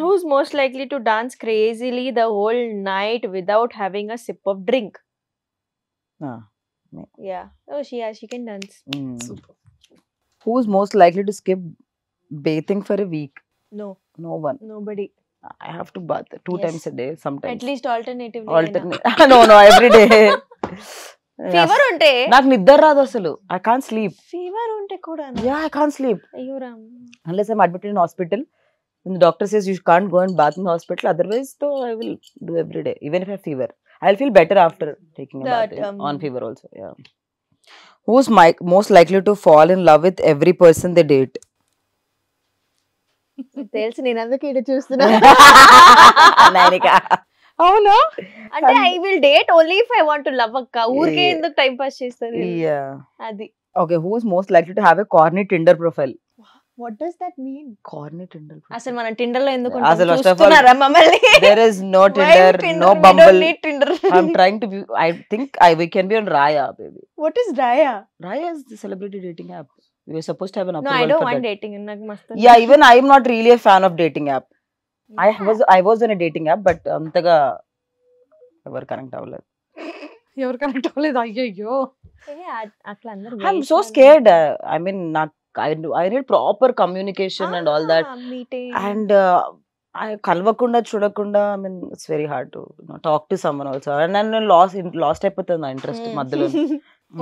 Who's most likely to dance crazily the whole night without having a sip of drink? Ah, Yeah. Oh, she can dance. Super. Who's most likely to skip bathing for a week? No, No one. nobody. I have to bath 2 Yes. times a day sometimes. At least alternatively. Alternate. No, every day. Fever ఉంటే నాకు నిద్ర రాదు అసలు. I can't sleep. Fever ఉంటే కూడా Yeah, I can't sleep అయ్యో Ram. unless I'm admitted in hospital. When the doctor says you can't go and bath in the hospital, otherwise though I will do every day even if I have fever. I'll feel better after taking a That, bath on fever also. Yeah. Who's most likely to fall in love with every person they date? తెలుసు, నేను అందుకే ఇక్కడ చూస్తున్నా. Nainika. అవునా? అంటే I will date only if I want to love అక్క. ఊరికే ఎందుకు టైం పాస్ చేస్తారు? Yeah. అది. Okay, who's most likely to have a corny Tinder profile? What does that mean? Corny Tinder profile. అసలు మనం టిండర్ లో ఎందుకు అసలు first of all, చూస్తున్నారా మమ్మల్ని? There is no Why Tinder, no We Bumble. don't need Tinder. I'm trying to be. I think we can be on Raya, baby. What is Raya? Raya is the celebrity dating app. We were supposed to have an No, approval I don't for want that. dating. నాకు మస్తు. Yeah, even I am not really a fan of dating app. I was on a dating app, but అంతగా ఎవరు connect అవ్వలేదు. ఎవరు connect అవ్వలేదు? అయ్యయ్యో. అట్లా అందరూ I'm so scared. I mean, I need proper communication and all that. Meeting. And I కలవకుండా చూడకుండా, I mean, it's very hard to talk to someone also. And then lost అయిపోతుంది నా ఇంట్రెస్ట్ మధ్యలో.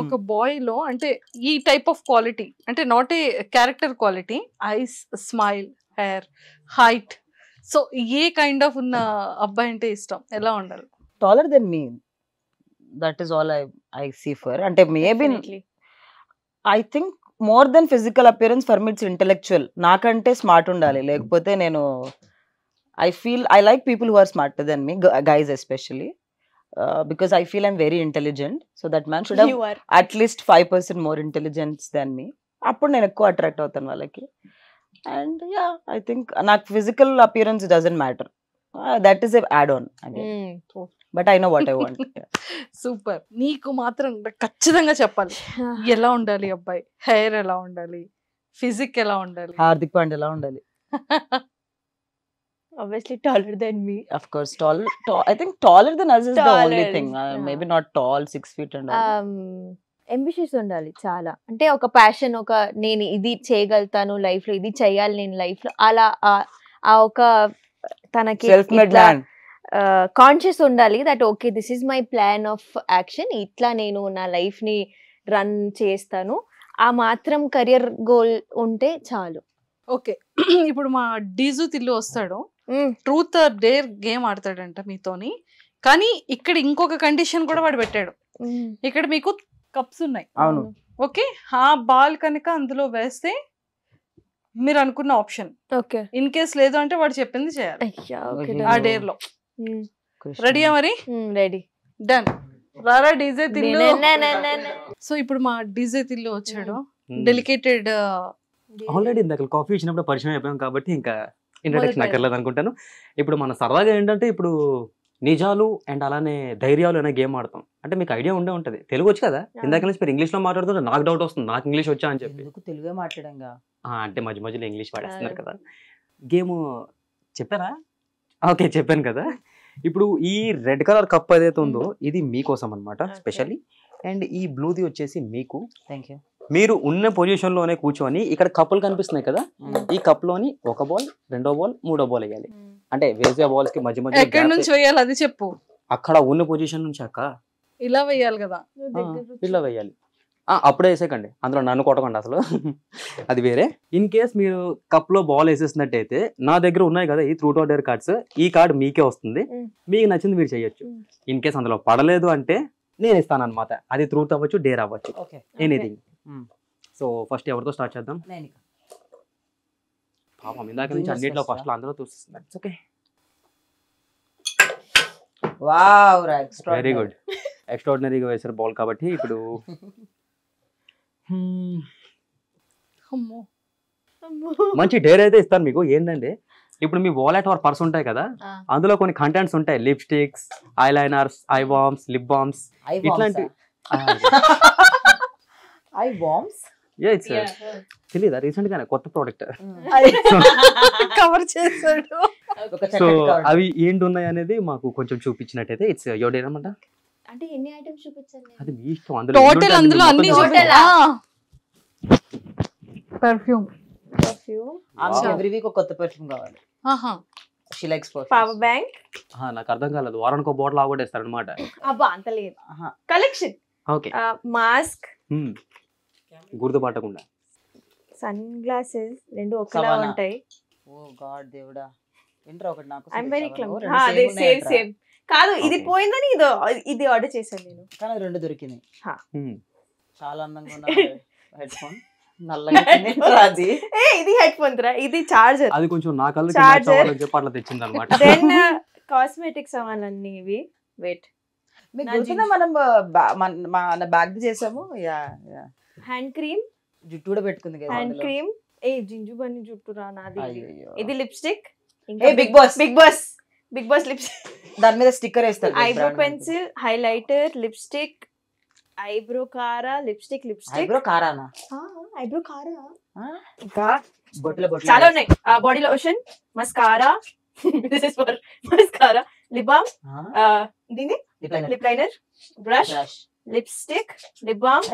ఒక బాయ్ లో అంటే ఈ టైప్ ఆఫ్ క్వాలిటీ అంటే not a character quality, eyes, smile, hair, height, so a kind of ఉన్న అబ్బాయి అంటే ఇష్టం? ఎలా ఉండాలి? Taller than me, that is all I see for. అంటే maybe I think more than physical appearance for me it's intellectual. నాకంటే smart ఉండాలి, లేకపోతే నేను I like people who are smarter than me, guys especially, because I feel I'm very intelligent. So that man should have at least 5% more intelligence than me. Appudu nenu ekku attract avutanu vallaki. And yeah, I think నాకు physical appearance doesn't matter. That is a add on again. But I know what I want. Super. నీకు మాత్రం ఖచ్చితంగా చెప్పాలి, ఎలా ఉండాలి అబ్బాయి? Hair ఎలా ఉండాలి? ఫిజిక్ ఎలా ఉండాలి? హార్దిక్ పాండ్యా ఎలా ఉండాలి? Obviously taller than me. Of course, I think taller than us is the only Taller, thing. yeah. Maybe not tall, 6 feet and all. Ambitious ఉండాలి చాలా. అంటే ఒక ప్యాషన్, ఒక నేను ఇది చేయగలుగుతాను లైఫ్ లో, ఇది చేయాలి నేను లైఫ్ లో, అలా ఆ ఒక తనకి Self-made man. కాన్షియస్ ఉండాలి that okay this is my plan of action, ఇట్లా నేను నా లైఫ్ ని రన్ చేస్తాను. ఆ మాత్రం కెరియర్ గోల్ ఉంటే చాలు. ఓకే, ఇప్పుడు మా డీజు తిల్లు వస్తాడు, ట్రూత్ ఆర్ డేర్ గేమ్ ఆడతాడంట మీతోని. కానీ ఇక్కడ ఇంకొక కండిషన్ కూడా వాడు పెట్టాడు. ఇక్కడ మీకు కప్స్ ఉన్నాయి, అవును. ఓకే, ఆ బాల్ కనుక అందులో వేస్తే మీరు అనుకున్న ఆప్షన్, ఓకే ఇన్ కేస్ లేదు అంటే వాడు చెప్పింది చేయాలి ఆ డేర్ లో. రెడీయా మరి? Ready, done. రారా డీజే తిల్లు. సో ఇప్పుడు మా డీజే తిల్లు వచ్చాడు. డెలికేటెడ్ ఆల్రెడీ ఇందాక కాఫీ ఇచ్చినప్పుడు పరిచయం అయిపోయాం కాబట్టి ఇంకా ఇంట్రడక్షన్ అక్కర్లేదు అనుకుంటాను. ఇప్పుడు మన సరదాగా ఏంటంటే ఇప్పుడు నిజాలు అండ్ అలానే ధైర్యాలు అనే గేమ్ ఆడతాం. అంటే మీకు ఐడియా ఉండే ఉంటుంది, తెలుగు వచ్చు కదా, ఇందాక నుంచి మీరు ఇంగ్లీష్ లో మాట్లాడుతుంటే నాకు డౌట్ వస్తుంది, నాకు ఇంగ్లీష్ వచ్చా అని చెప్పి. తెలుగే మాట్లాడంగా అంటే మధ్య మధ్యలో ఇంగ్లీష్ వాడేస్తున్నారు కదా. గేమ్ చెప్పారా? ఓకే, చెప్పాను కదా. ఇప్పుడు ఈ రెడ్ కలర్ కప్ ఏదైతే ఉందో ఇది మీకోసం అనమాట స్పెషల్లీ. అండ్ ఈ బ్లూది వచ్చేసి మీకు. Thank you. మీరు ఉన్న పొజిషన్ లోనే కూర్చొని ఇక్కడ కప్పులు కనిపిస్తున్నాయి కదా, ఈ కప్ లోని ఒక బాల్, రెండో బాల్, మూడో బాల్ వేయాలి. అంటే వేసే బాల్స్ కి మధ్య మధ్య ఎక్కడి నుంచి వేయాలి అది చెప్పు. అక్కడ ఉన్న పొజిషన్ నుంచి అక్క ఇలా వేయాలి కదా, ఇలా వేయాలి. అప్పుడే వేసేకండి, అందులో నన్ను కొట్టకండి అసలు, అది వేరే. ఇన్ కేస్ మీరు కప్ లో బాల్ వేసేసినట్టయితే నా దగ్గర ఉన్నాయి కదా ఈ ట్రూత్ ఆర్ డేర్ కార్డ్స్, ఈ కార్డ్ మీకే వస్తుంది, మీకు నచ్చింది మీరు చేయొచ్చు. ఇన్ కేస్ అందులో పడలేదు అంటే నేను ఇస్తాను అనమాట. అది ట్రూత్ అవ్వచ్చు, డేర్ అవ్వచ్చు, ఎనీథింగ్. సో ఫస్ట్ ఎవరితో స్టార్ట్ చేద్దాం? పాపం ఇందాక నుంచి అన్నిట్లో ఫస్ట్ అందరూ చూస్తున్నారు. Okay, very good. ఎక్స్ట్రాడినరీగా వేసారు బాల్ కాబట్టి ఇప్పుడు మంచి డేర్ అయితే ఇస్తాను మీకు. ఏంటంటే ఇప్పుడు మీ వాలెట్ ఆర్ పర్స్ ఉంటాయి కదా, అందులో కొన్ని కంటెంట్స్ ఉంటాయి, lipsticks, eye liners, eye balms, lip balms, ఇట్లాంటి. ఐ బామ్స్ తెలీదా? రీసెంట్ గానే కొత్త ప్రోడక్ట్ కవర్ చేశాడు. సో అవి ఏంటి ఉన్నాయి అనేది మాకు కొంచెం చూపించినట్టయితే ఇట్స్ యువర్ డే అన్నమాట. అంటే ఎన్ని ఐటమ్స్ చూపించాలి? అది మీ ఇష్టం. టోటల్ అందులో అన్ని పర్ఫ్యూమ్. ఎవ్రీ వీక్ ఒక కొత్త పర్ఫ్యూమ్ కావాలి. She likes perfume. Power bank. నాకు అర్థం కాలేదు, వారానికి ఒక బాటిల్ ఆగొట్టేస్తారు అనమాట. అబ్బా అంత లేదు. కలెక్షన్. ఓకే, మాస్క్, గుర్తుపట్టకుండా సన్ గ్లాసెస్ రెండు ఒకలా ఉంటాయి. ఓ గాడ్ దేవుడా, ఏంట్రా ఒకటి నాకు. I am very calm. అదే సేమ్ సేమ్ కాదు, ఇది పోయిందని ఇది ఆర్డర్ చేశాను నేను, కానీ రెండు దొరికినాయి. చాలా అందంగా ఉన్న హెడ్ ఫోన్, ఇది హెడ్ ఫోన్ రా, ఇది చార్జర్. అది కొంచెం నా కళ్ళకి మ్యాచ్ అవ్వాలని చెప్పి అట్లా తెచ్చింది అన్నమాట. దెన్ కాస్మెటిక్స్ అవన్నీ ఇవి. వెయిట్, మీకు గుర్తుందా మనం మన బ్యాగ్ చేసాము? Yeah yeah. హ్యాండ్ క్రీమ్, జుట్టు కూడా పెట్టుకుంది కదా. Hand cream. ఏ జింజు బన్ని జుట్టు రా నాది. ఇది లిప్స్టిక్. ఏ Bigg Boss, Bigg Boss, Bigg Boss lipstick. దాని మీద స్టిక్కర్ వేస్తారు. Eyebrow pencil, highlighter, lipstick, eyebrow కారా, లిప్స్టిక్, లిప్స్టిక్. ఐబ్రో కారానా? ఐబ్రో కారా ఇంకా బొట్ల బొట్ల చాలా ఉన్నాయి. Body lotion, mascara, this is for mascara, lip balm, ఇది lip liner, brush, lipstick, lip balm,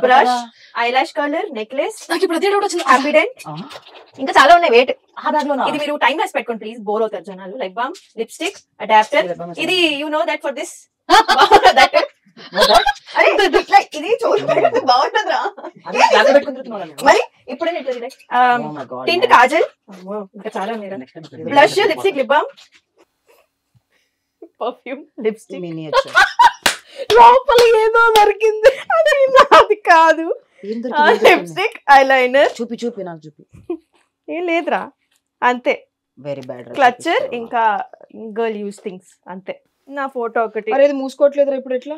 brush, eyelash colour, necklace, Happydent. ఇంకా చాలా ఉన్నాయి. వెయిట్, ఇది మీరు టైం వేసి పెట్టుకోండి ప్లీజ్, బోర్ అవుతారు జనాలు. Lip balm, lipstick, adapter. ఇది you know that for this ఇది చూసి బాగుంటుందిరా. మరి ఇప్పుడే టింట్ కాజల్, ఇంకా చాలా blush, lipstick, lip balm, perfume, lipstick, లోపల ఏదో దొరికింది అది కాదు. లిప్స్టిక్, ఐలైనర్, చూపి నాకు చూపి. ఏం లేదురా, అంతే. Very bad. క్లచర్, ఇంకా గర్ల్ యూస్ థింగ్స్, అంతే. నా ఫోటో ఒకటి. అరే ఇది మూసుకోవట్లేదురా ఇప్పుడు ఎట్లా?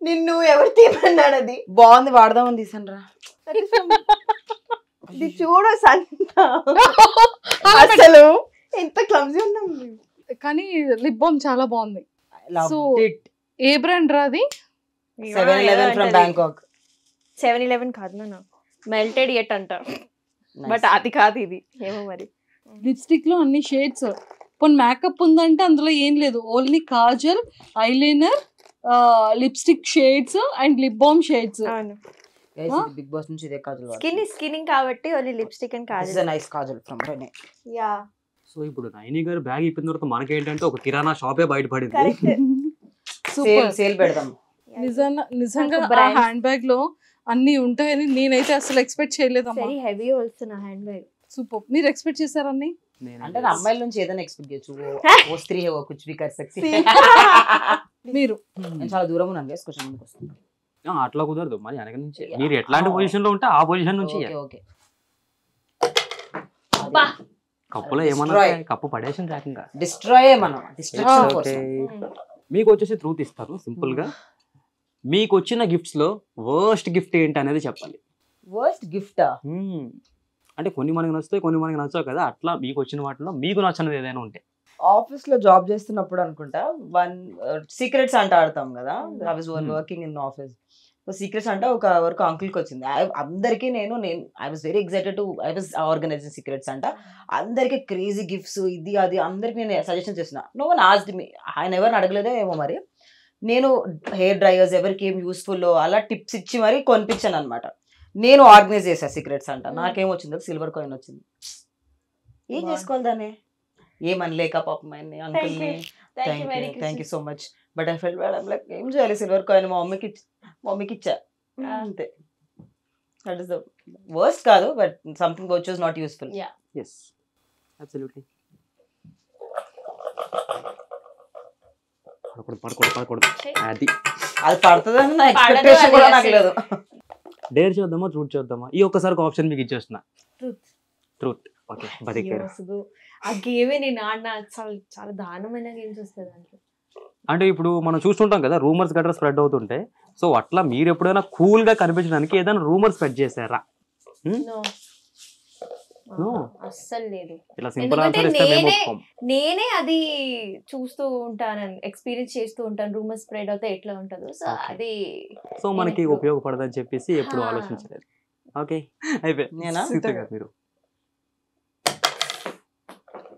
నిన్ను ఎవరు తీయమన్నాడు? అది బాగుంది, వాడదామని తీసాను రా. ఇది చూడు సంత, అసలు ఎంత క్లమ్జీ ఉన్నాం. కానీ లిప్ బామ్ చాలా బాగుంది. సో ఏ బ్రాండ్ రాది? 7-Eleven from Bangkok. 7-Eleven కాదు నా, మెల్టెడ్ ఎట్ అంట, బట్ అది కాదు ఇది. ఏమో మరి. లిప్స్టిక్ లో అన్ని షేడ్స్. పోనీ మేకప్ ఉందంటే అందులో ఏం లేదు, only kajal, eyeliner, lipstick shades and lip balm shades. Bigg Boss నుంచి ఇదే కాజల్. స్కిన్నింగ్ కాబట్టి only lipstick and kajal. This is a nice kajal from Renee. Yeah. So ఇప్పుడు నైని గారు బ్యాగ్ ఇప్పిన తర్వాత మనకేంటంటే ఒక కిరాణా షాపే బయటపడింది. సేల్ పెడదాం. నిజంగా ఆ హ్యాండ్ బ్యాగ్ లో అన్ని ఉంటాయని నేనైతే అసలు ఎక్స్పెక్ట్ చేయలేదు. వెరీ హెవీ ఆల్సో నా హ్యాండ్ బ్యాగ్. సూపర్. మీరు ఎక్స్పెక్ట్ చేశారని? అంటే అమ్మాయిల నుంచి ఏదైనా ఎక్స్పెక్ట్ చేయొచ్చు. ఓ స్త్రీ హే, ఓ కుచ్ భీ కర్ సక్తి. మీరు నేను చాలా దూరం ఉన్నాను గైస్, కొంచెం ముందుకు వస్తాను. అట్లా కుదరదు, మరి వెనక నుంచి మీరు ఎట్లాంటి పొజిషన్ లో ఉంటే ఆ పొజిషన్ నుంచి. ఓకే. కప్పులో ఏమన్నా కప్పు పడేసిన రాకంగా డిస్ట్రాయ్ మనం. Distraction force. మీకు వచ్చేసి ట్రూత్ ఇస్తారు సింపుల్ గా. మీకు వచ్చిన గిఫ్ట్స్ లో వర్స్ట్ గిఫ్ట్ ఏంటి అనేది చెప్పాలి. వర్స్ట్ గిఫ్టా? అంటే కొన్ని మనకి నచ్చుతాయి, కొన్ని మనకి నచ్చవు కదా. అట్లా మీకు వచ్చిన వాటిలో మీకు నచ్చినది ఏదైనా ఉంటే. ఆఫీస్ లో జాబ్ చేస్తున్నప్పుడు అనుకుంటా సీక్రెట్స్ అంటే ఆడతాం కదా. I was working in office. So secrets అంటే ఒక వర్క్ అంకుల్కి వచ్చింది. అందరికీ నేను I was very excited to I was organizing secrets అంట. అందరికీ క్రేజీ గిఫ్ట్స్ ఇది అది అందరికి నేను సజెషన్ చేసిన. No one asked me. ఆయన ఎవరిని అడగలేదో ఏమో మరి. నేను హెయిర్ డ్రైయర్స్ ఎవరికి ఏం యూస్ఫుల్ అలా టిప్స్ ఇచ్చి మరి కొనిపించాను అనమాట. నేను ఆర్గనైజ్ చేశాను సీక్రెట్స్ అంట. నాకేం వచ్చిందో సిల్వర్ కాయిన్ వచ్చింది. ఏం చేసుకోవాలి దాన్ని? ఏమనలేక పాపం ఆయన్ని అంకుల్ని thank you so much, but I felt bad. I'm like ఏం చేయాలి, సిల్వర్ కాయిన్ మా మమ్మీకి ఇచ్చా అంతే. దట్ ఇస్ ద వర్స్ట్ కాదు, but something which was not useful. yes absolutely. పడకూడదు అది పడుతుందని నా ఎక్స్పెక్టేషన్ కూడా నాకు లేదు. డేర్ చేద్దామా ట్రూత్ చేద్దామా? ఈ ఒక్కసారి ఆప్షన్ మీకు ఇచ్చేస్తున్నా. ట్రూత్. ఓకే, బతికారు. ఆ గేమే నేను ఆడిన చాలా దారుణమైన గేమ్స్ వస్తాయి దాంట్లో. అంటే ఇప్పుడు మనం చూస్తుంటాం కదా రూమర్స్ గట్రా స్ప్రెడ్ అవుతుంటాయి. సో అట్లా మీరు ఎప్పుడైనా కూల్ గా కనిపించడానికి ఏదైనా రూమర్ స్ప్రెడ్ చేశారా? అస్సలు లేదు. ఇలా సింపుల్ ఆన్సర్ ఇస్తే మేము ఒప్పుకోం. నేనే అది చూస్తూ ఉంటాను, ఎక్స్పీరియన్స్ చేస్తూ ఉంటాను రూమర్ స్ప్రెడ్ అవుతే ఎట్లా ఉంటుందో. సో అది సో మనకి ఉపయోగపడదని చెప్పేసి ఎప్పుడు ఆలోచించలేదు. ఓకే అయిపోయి మీరు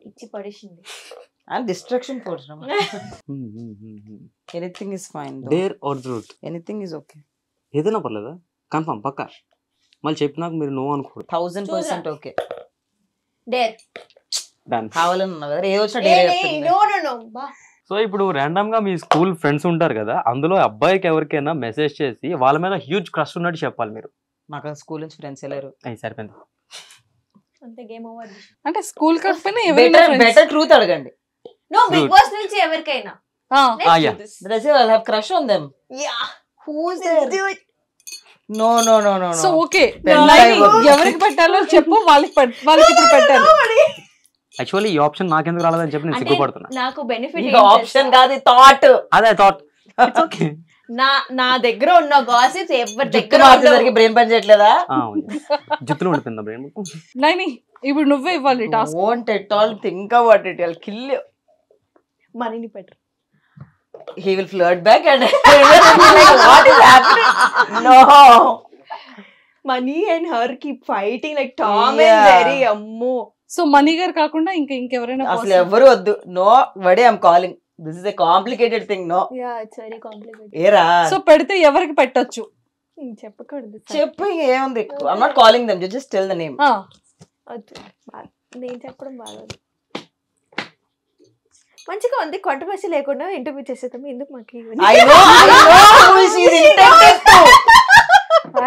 ఇచ్చి పడేసింది. And distraction force. Anything is fine. Dare or truth? Anything is okay. ఏదైనా పర్లేదా? కన్ఫర్మ్ పక్కా? మళ్ళీ చెప్పినాక మీరు నో అనుకోరు. 1000% ఓకే. Dare done. కావాలన్నా కదా ఏ వచ్చినా డేర్ చేస్తాను. నో బా. సో ఇప్పుడు ర్యాండమ్ గా మీ స్కూల్ ఫ్రెండ్స్ ఉంటారు కదా, అందులో అబ్బాయికి ఎవరికైనా మెసేజ్ చేసి వాళ్ళ మీద హ్యూజ్ క్రష్ ఉన్నట్టు చెప్పాలి మీరు. నాకు స్కూల్ నుంచి ఫ్రెండ్స్ లేరు. సరిపోయింది. అంతే, గేమ్ ఓవర్. అంటే స్కూల్ కాకపోయినా ఎవరైనా బెటర్ ట్రూత్ అడగండి. No, Big Boss నుంచి ఎవరికైనా. yeah. Does he have crush on them? Yeah. Who's there? No. So okay, ఎవరికి పెట్టాలో చెప్పు, వాళ్ళకి ఇప్పుడు పెట్టాలి. యాక్చువల్లీ ఈ ఆప్షన్ నాకెందుకు రాలేదని చెప్పి నేను సిగ్గుపడుతున్నా. నాకు బెనిఫిట్ ఆప్షన్ కాదు, థాట్. అదే థాట్. It's okay. నా దగ్గర ఉన్న గాసిప్స్ ఎవరి దగ్గర బ్రెయిన్ పని చేయట్లేదా? జుట్టులో ఉండిపోయిందా బ్రెయిన్? నైని ఇప్పుడు నువ్వే ఇవ్వాలి task. Won't at all think about it. I'll kill you. మనీని పెట్టరు. He will flirt back and like what is happening? No. Money and her keep fighting like Tom and Jerry. అమ్మో. So Mani గారు కాకుండా ఇంకెవరైనా అసలు ఎవరు వద్దు. నో వడే I'm calling. This is a complicated thing. No. Ya it's very complicated. ఏరా. So పెడితే ఎవరికి పెట్టొచ్చు చెప్పకూడదు. చెప్పు, ఏముంది. I'm not calling them, just tell the name. నేను చెప్పడం బాగోదు. మంచిగా ఉంది, కాంట్రవర్సీ లేకుండా ఇంటర్వ్యూ చేసేద్దాం, ఎందుకు మాకు ఇవన్నీ? I know who she is intended to.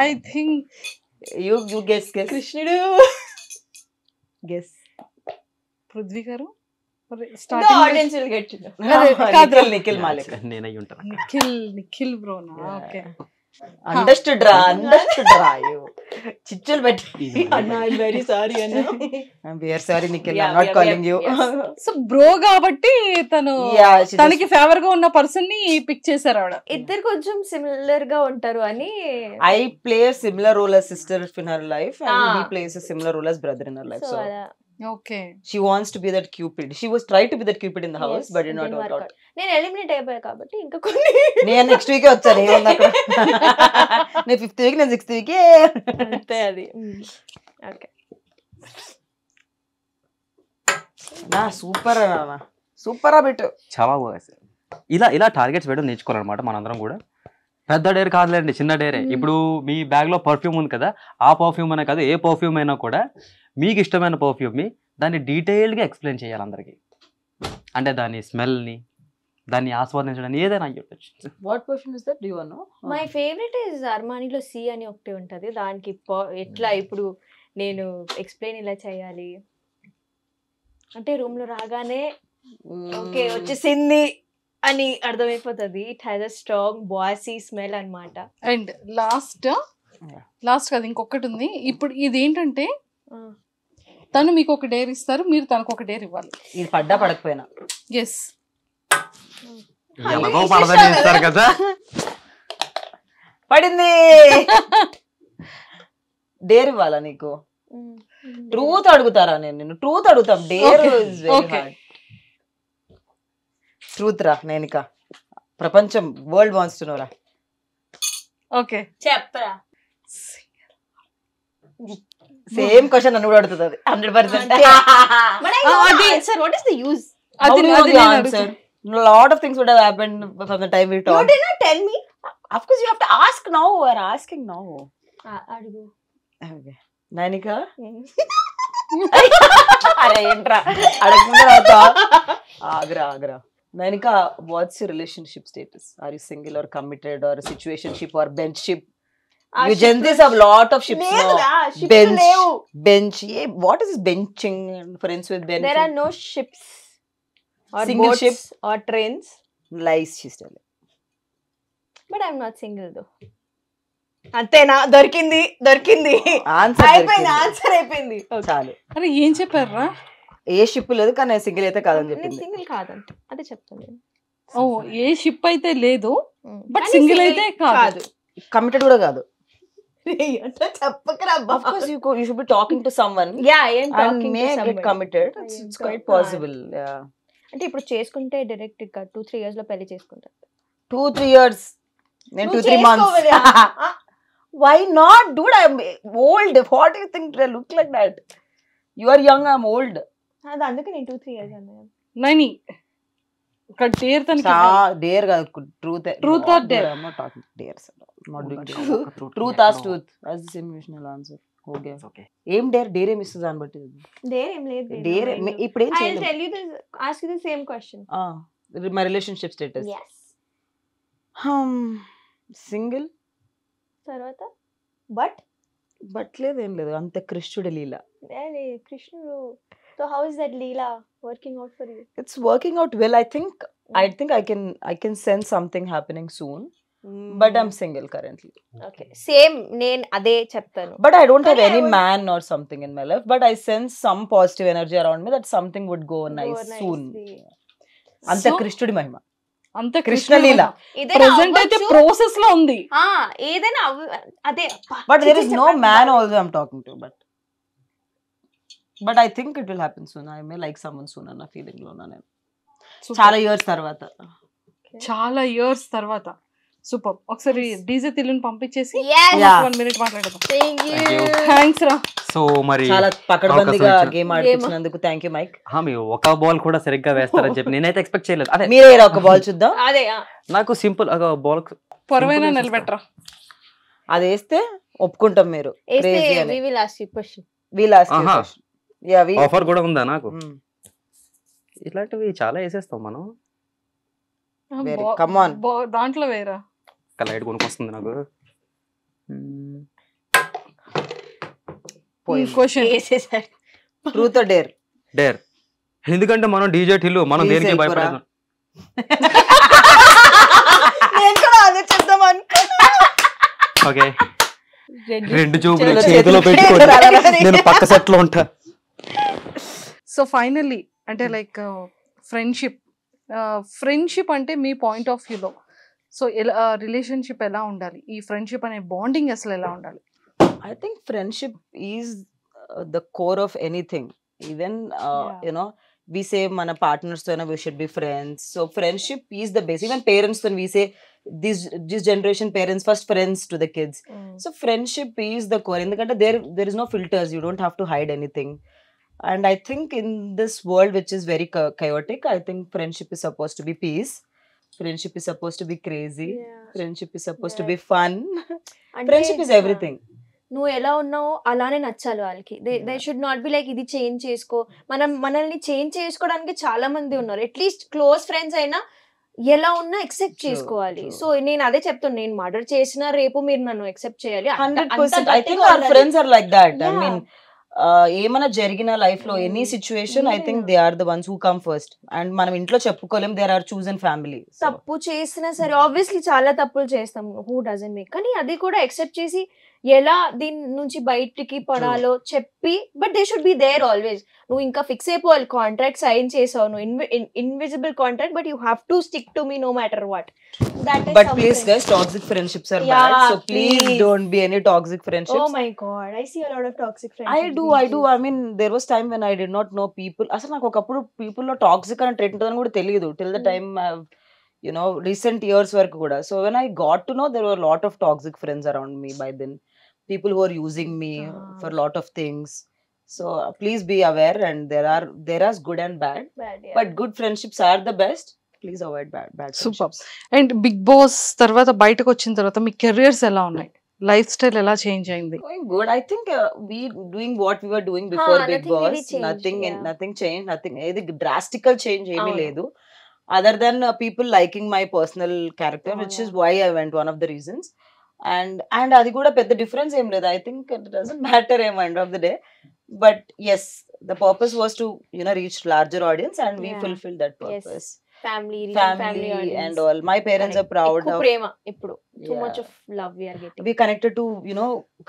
I think You guess. కృష్ణుడు. Guess. పృథ్వీ గారు The starting audience will get to know. Nikhil Malik. నేనై ఉంటాను. నిఖిల్ బ్రోనా? ఓకే, అండర్స్టూడ్ రా you. చిచ్చులు పెట్టి అన్నా, I'm very sorry అన్నా. I'm very sorry Nikhil, I'm not calling you. So bro కాబట్టి తను Yeah, she తనకి ఫేవర్ గా ఉన్న పర్సన్ ని పిక్ చేశారు ఆవిడ. ఇద్దరు కొంచెం సిమిలర్ గా ఉంటారు అని. I play a similar role as sister in her life and he plays a similar role as brother in her life. So So అలా okay, she wants to be that Cupid. She was trying to be that Cupid in the house, but did not didn't work work out. out. నేను eliminate అయిపోయా కాబట్టి ఇంకా కొన్ని నేను next వీకే వచ్చాను, ఏముంది అక్కడ. నేను 5th వీక్, నేను 6th వీకే. అంతే అది. ఓకే, నా సూపర్ అన్న, సూపర్ ఆ బిట్. చాలా బాగా సార్. ఇలా టార్గెట్స్ వేయడం నేర్చుకోవాలన్నమాట మనందరం కూడా. పెద్ద డేర్ కాదులేండి, చిన్న డేరే. ఇప్పుడు మీ బ్యాగ్ లో పర్ఫ్యూమ్ ఉంది కదా, ఆ పర్ఫ్యూమ్ అనే కాదు, ఏ పర్ఫ్యూమ్ అయినా కూడా మీకు ఇష్టమైన పర్ఫ్యూమ్ ని దాన్ని డీటెయిల్గా ఎక్స్ప్లెయిన్ చేయాలి అందరికి. అంటే దాని స్మెల్ని, దాన్ని ఆస్వాదించడానికి ఏదైనా చెప్పచ్చు. What perfume is that, do you know? My favourite is అర్మానీలో సి అని ఒకటి ఉంటది. దానికి ఎట్లా ఇప్పుడు నేను ఎక్స్ప్లెయిన్ ఇలా చేయాలి అంటే రూమ్ లో రాగానే ఓకే వచ్చేసింది అని అర్థమైపోతుంది. It has a strong bossy smell అన్నమాట. అండ్ లాస్ట్ కదా ఇంకొకటి ఉంది. ఇప్పుడు ఇది ఏంటంటే తను మీకు ఒక డేర్ ఇస్తారు, మీరు తనకు ఒక డేర్ ఇవ్వాలి. ఇది పడ్డా పడకపోయినా ఎస్, ఎలాగో పడదని ఇస్తారు కదా. పడింది. డేర్ ఇవ్వాలా నీకు? ట్రూత్ అడుగుతారా? నేను ట్రూత్ అడుగుతాం. Dare is very hard. Truth రా, నేనిక ప్రపంచం వరల్డ్ వాంట్స్ టు నో రా. ఓకే చెప్పరా. సేమ్ క్వశ్చన్ నన్ను కూడా అడుగుతుంది 100%. What is the use? How do you know the answer? A lot of things would have happened from the time we talked. You did not tell me. Of course you have to ask now. We're asking now. అడుగు. Okay. Nanika? అరే ఏంట్రా అడగకుండా అవుతా. Agra. Nanika, what's your relationship status? Are you single or committed or a situationship or benchship? You gents have lot of ships now. Bench. What is this benching? Friends with benching. There are no ships or Single boats ship or trains. Lies she's telling. But I'm not single though. అంతేనా? దొరికింది answer అయిపోయింది. చాలు. అరే ఏం చెప్పారా? ఏ ship లేదు కానీ single అయితే కాదని నేను చెప్పింది. సింగిల్ కాదంట అదే చెప్తాను నేను. ఓ ఏ షిప్ అయితే లేదు, బట్ సింగిల్ అయితే కాదు. కమిటెడ్ కూడా కాదు. చెప్పకరా. Of course you should be talking to someone. Yeah, I am and talking may to get somebody. committed. It's quite possible. Yeah. అంటే ఇప్పుడు చేసుకుంటే డైరెక్ట్ గా 2-3 years లో పెళ్లి చేసుకుంటారు. 2-3 years. నేను 2-3 months. Why not, dude? I'm old. What do you think? I look like that. You are young, I'm old. అది అందుకే నేను 2-3 years అన్నాను. నైని ఒక డేర్ తనకి డేర్ కాదు, truth. Truth or dare? I'm not talking dares. Not doing truth as truth. As the same emotional answer. Okay. Okay. ఏం dare ఏం ఇస్తుంది దాన్ని బట్టి. డేర్ ఏం లేదు. డేర్ ఇప్పుడు ఏం I'll చేయలేదు. tell you this, ask you the same question. My relationship status. Yes. Single. తర్వాత బట్ లేదు, ఏం లేదు, అంత కృష్ణుడి లీల. కృష్ణుడు. So how is that Leela working out for you? It's working out well. I think I can sense something happening soon. But I'm single currently. Okay. Same. నేను అదే చెప్తాను. But I don't have any man or something in my life. But I sense some positive energy around me that something would go nice soon. అంత కృష్ణుడి మహిమ, అంత కృష్ణ లీల. Present అయితే process లో ఉంది. ఏదైనా అదే. But there is no man also I'm talking to. But I think it will happen soon. I may like someone soon అన్న feeling లో ఉన్నా నేను. చాలా ఇయర్స్ తర్వాత. సూపర్. ఒకసారి డీజే తిల్లుని పంపించేసి 1 minute మాట్లాడదాం. థ్యాంక్స్ రా. సో మరి చాలా పకడ్బందీగా గేమ్ ఆడిపించినందుకు థ్యాంక్ యూ మైక్. మీరు ఒక బాల్ కూడా సరిగ్గా వేస్తారని చెప్పి నేనైతే ఎక్స్పెక్ట్ చేయలేదు. అదే మీరే ఒక బాల్ చూద్దాం. అదే నాకు సింపుల్ ఒక బాల్ పొరవైనా నిలబెట్టరా. అది వేస్తే ఒప్పుకుంటాం. మీరు we will ask you question. We'll ask you question. Yeah, offer కూడా ఉందా నాకు? ఇలాంటివి చాలా వేసేస్తాం మనం. Come on. దాంట్లో వేరా లైట్ కొనుక్కొస్తుంది నాకు. Question truth or dare? Dare. ఎందుకంటే మనం డీజే టిల్లు మనం Please దేనికి help భయపడదు. నేను కూడా అదే చెప్దాం అనుకున్నా. ఓకే, 2 చూపులు చేతిలో పెట్టుకొని నేను పక్క సెట్ లో ఉంటా. సో ఫైనల్లీ అంటే లైక్ ఫ్రెండ్షిప్ అంటే మీ పాయింట్ ఆఫ్ వ్యూలో సో ఎలా రిలేషన్షిప్ ఎలా ఉండాలి, ఈ ఫ్రెండ్షిప్ అనే బాండింగ్ అసలు ఎలా ఉండాలి? I think friendship is the core of anything. Even you know, we say mana partners to we should be friends. So friendship is the base. Even parents, when we say this generation parents first friends to the kids. So friendship is the core. Endukante there is no filters. You don't have to hide anything. And I think in this world which is very chaotic, I think friendship is supposed to be peace. Friendship is supposed to be crazy. Friendship is supposed to be fun. Friendship is everything. నువ్వు ఎలా ఉన్నావో అలానే నచ్చాలి వాళ్ళకి. They should not be like ఇది change చేసుకో. మనల్ని change చేసుకోవడానికి చాలా మంది ఉన్నారు. అట్లీస్ట్ క్లోజ్ ఫ్రెండ్స్ అయినా ఎలా ఉన్నా ఎక్సెప్ట్ చేసుకోవాలి. సో నేను అదే చెప్తాను, నేను మర్డర్ చేసినా రేపు మీరు నన్ను ఎక్సెప్ట్ చేయాలి. 100%. I think our friends are like that. I mean, ఏమైనా జరిగిన లైఫ్ లో any situation I think they are the ones who come first. And మనం ఇంట్లో చెప్పుకోలేం, దేర్ ఆర్ చూజన్ ఫ్యామిలీ. తప్పు చేసినా సరే ఆబ్వియస్లీ చాలా తప్పులు చేస్తాం, హూ డజంట్ మేక్, కానీ అది కూడా ఎక్సెప్ట్ చేసి ఎలా దీని నుంచి బయటికి పడాలో చెప్పి, but they should be there always. నువ్వు ఇంకా ఫిక్స్ అయిపోవాలి, కాంట్రాక్ట్ సైన్ చేసావు, నువ్వు invisible contract, but you have to stick to me no matter what. But please guys, toxic friendships are bad. So please don't be any toxic friendships. Oh my god, I see a lot of toxic friendships. I do. I mean, there was time when I did not know people. అసలు నాకు ఒకప్పుడు people లో toxic అనే trend ఉందని కూడా తెలియదు till the time you know recent years వరకు కూడా. So when I got to know, there were a lot of toxic friends around me by then. People who are using me for a lot of things. So please be aware, and there are good and bad. But good friendships are the best. Please avoid bad super. And Bigg Boss తర్వాత బయటకు వచ్చిన తర్వాత మీ careers ఎలా ఉన్నాయి, lifestyle ఎలా change అయింది? Going good. I think we doing what we were doing before Big nothing Boss. really changed, Nothing yeah. changed. Nothing. Any drastical change ఏమీ లేదు. Other than people liking my personal character, which is why I went, one of the reasons. And అది కూడా పెద్ద difference ఏం లేదు. I think it doesn't matter at the end of the day. But yes, the purpose was to reach larger audience, and we fulfilled that purpose. Family and all. My parents are proud of prema ippudu too much of love we are getting. We connected to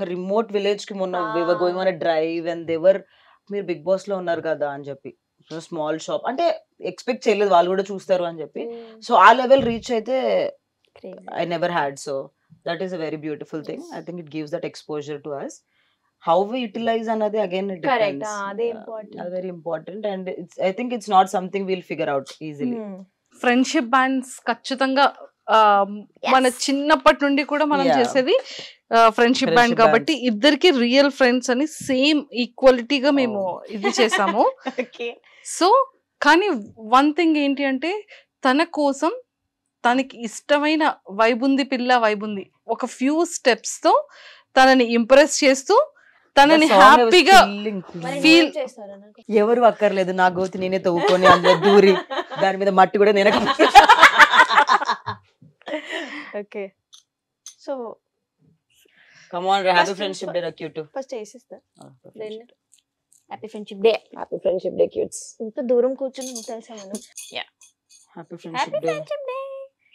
a remote village ki monna we were going on a drive, and they were meer Big Boss lo unnar kada ani cheppi, so small shop ante expect cheyaledu vallu kuda chustaru ani cheppi. So ఆ level reach aithe I never had. So that is a very beautiful thing. I think it gives that exposure to us. How we utilize another, again, it depends. Correct. They important. Very important, and I think it's not something we'll figure out easily. Friendship bands ఖచ్చితంగా మన చిన్నప్పటి నుండి కూడా మనం చేసేది friendship band కాబట్టి ఇద్దరికి real friends అని సేమ్ ఈక్వాలిటీగా మేము ఇది చేసాము. సో కానీ వన్ థింగ్ ఏంటి అంటే, తన కోసం తనకి ఇష్టమైన వైబుంది పిల్ల వైబుంది ఒక ఫ్యూ స్టెప్స్ తో తనని ఇంప్రెస్ చేస్తూ తనని హ్యాపీగా ఫీల్ ఎవరు అక్కర్లేదు, నా గోతి నేనే తవ్వుకొని అందులో దూరి దాని మీద మట్టి కూడా నేనే. Okay, so come on, happy friendship day cute. First చేసిస్తా, then happy friendship day. Happy friendship day cutes. ఇంత దూరం కూర్చొని తెలుసా మనం. Ya, happy friendship day.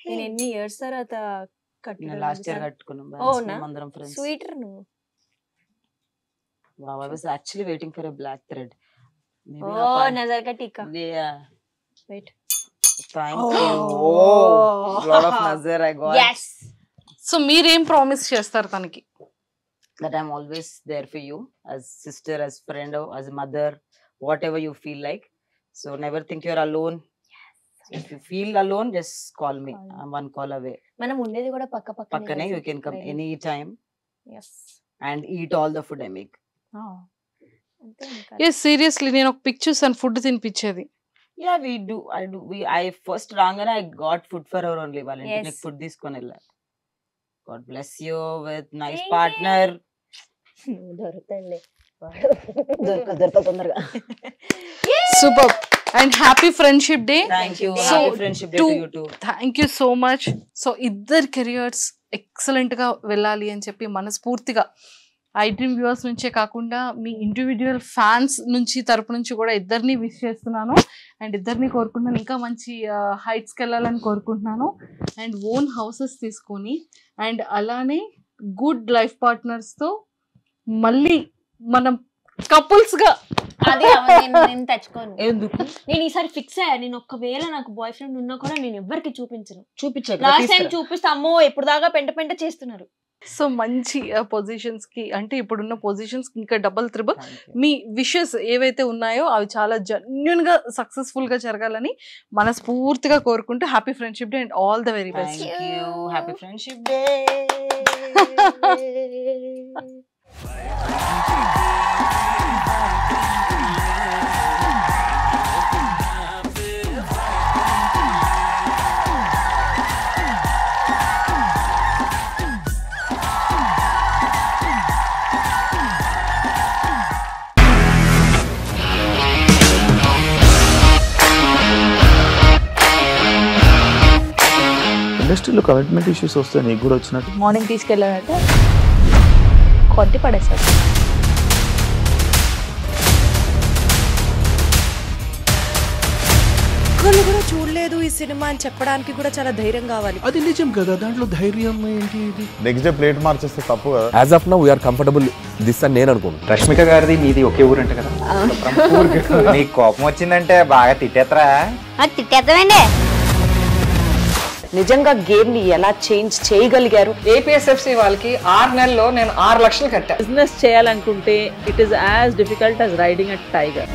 నేను ఎన్ని ఇయర్స్ తర్వాత కట్టుకున్నాను, లాస్ట్ ఇయర్ కట్టుకున్నాం అందరం ఫ్రెండ్స్. స్వీటర్ నువ్వు. Wow, I was actually waiting for a black thread. Maybe nazar ka tika. Yeah. Wait. Thank you. Oh, lot of nazar I got. Yes. So మీరేం promise చేస్తారు తనకి? That I'm always there for you, as sister, as friend, as mother, whatever you feel like. So never think you're alone. If you feel alone, just call me. I'm one call away. మనం ఉండేది కూడా పక్కనే. You can come any time. Yes. And eat all the food I make. Seriously నేను ఒక pick చూసాను food తినిపించేది. Yeah, we do. I first rangana I got food for her only. Valentine food తీసుకొని వెళ్ళా. God bless you with nice partner. దొరుకుతాండి. దొరక తొందరగా. Super. And happy friendship day. Thank you so much. So ఇద్దరు careers excellent గా వెళ్ళాలి అని చెప్పి మనస్ఫూర్తిగా iDream వ్యూవర్స్ నుంచే కాకుండా మీ ఇండివిజువల్ ఫ్యాన్స్ నుంచి తరపు నుంచి కూడా ఇద్దరిని విష్ చేస్తున్నాను. అండ్ ఇద్దరిని కోరుకుంటున్నాను ఇంకా మంచి హైట్స్కి వెళ్ళాలని కోరుకుంటున్నాను. అండ్ ఓన్ హౌసెస్ తీసుకొని అండ్ అలానే గుడ్ లైఫ్ పార్ట్నర్స్తో మళ్ళీ మనం కపుల్స్ గా అది నేను తెచ్చుకోను. నేను ఈసారి ఫిక్స్ అయ్యా, నేను ఒకవేళ నాకు బాయ్ ఫ్రెండ్ ఉన్నా కూడా నేను ఎవరికి చూపించను. లాస్ట్ టైం చూపిస్తే అమ్మో ఎప్పుడు దాకా పెంట చేస్తున్నారు. సో మంచి పొజిషన్స్ కి అంటే ఇప్పుడున్న పొజిషన్స్ కి ఇంకా డబుల్ త్రిబుల్ మీ విషెస్ ఏవైతే ఉన్నాయో అవి చాలా జెన్యూన్ గా సక్సెస్ఫుల్ గా జరగాలని మనస్ఫూర్తిగా కోరుకుంటూ happy friendship day and all the very best. Happy friendship day. ఇండస్ట్రీలో కమిట్మెంట్ ఇష్యూస్ వస్తే నీకు కూడా వచ్చినట్టు మార్నింగ్ తీసుకెళ్ళాలంటే కొద్ది పడేసారు. ఒక్కళ్ళు కూడా చూడలేదు ఈ సినిమా అని చెప్పడానికి కూడా చాలా ధైర్యం కావాలి. అది నిజం కదా, దాంట్లో ధైర్యం ఏంటి? ఇది నెక్స్ట్ డే ప్లేట్ మార్చేస్తే తప్పు కదా. As of now we're comfortable this అని నేను అనుకుంటున్నాను. రష్మిక గారిది మీది ఒకే ఊరు అంటే కదా. నీకు కోపం వచ్చిందంటే బాగా తిట్టేత్తరా? తిట్టేద్దామండి. నిజంగా గేమ్ ని ఎలా చేంజ్ చేయగలిగారు? ఏపీఎస్ఎఫ్సి వాళ్ళకి 6 నెలల్లో నేను 6 లక్షలు కట్టా. బిజినెస్ చేయాలనుకుంటే it is as difficult as riding a tiger.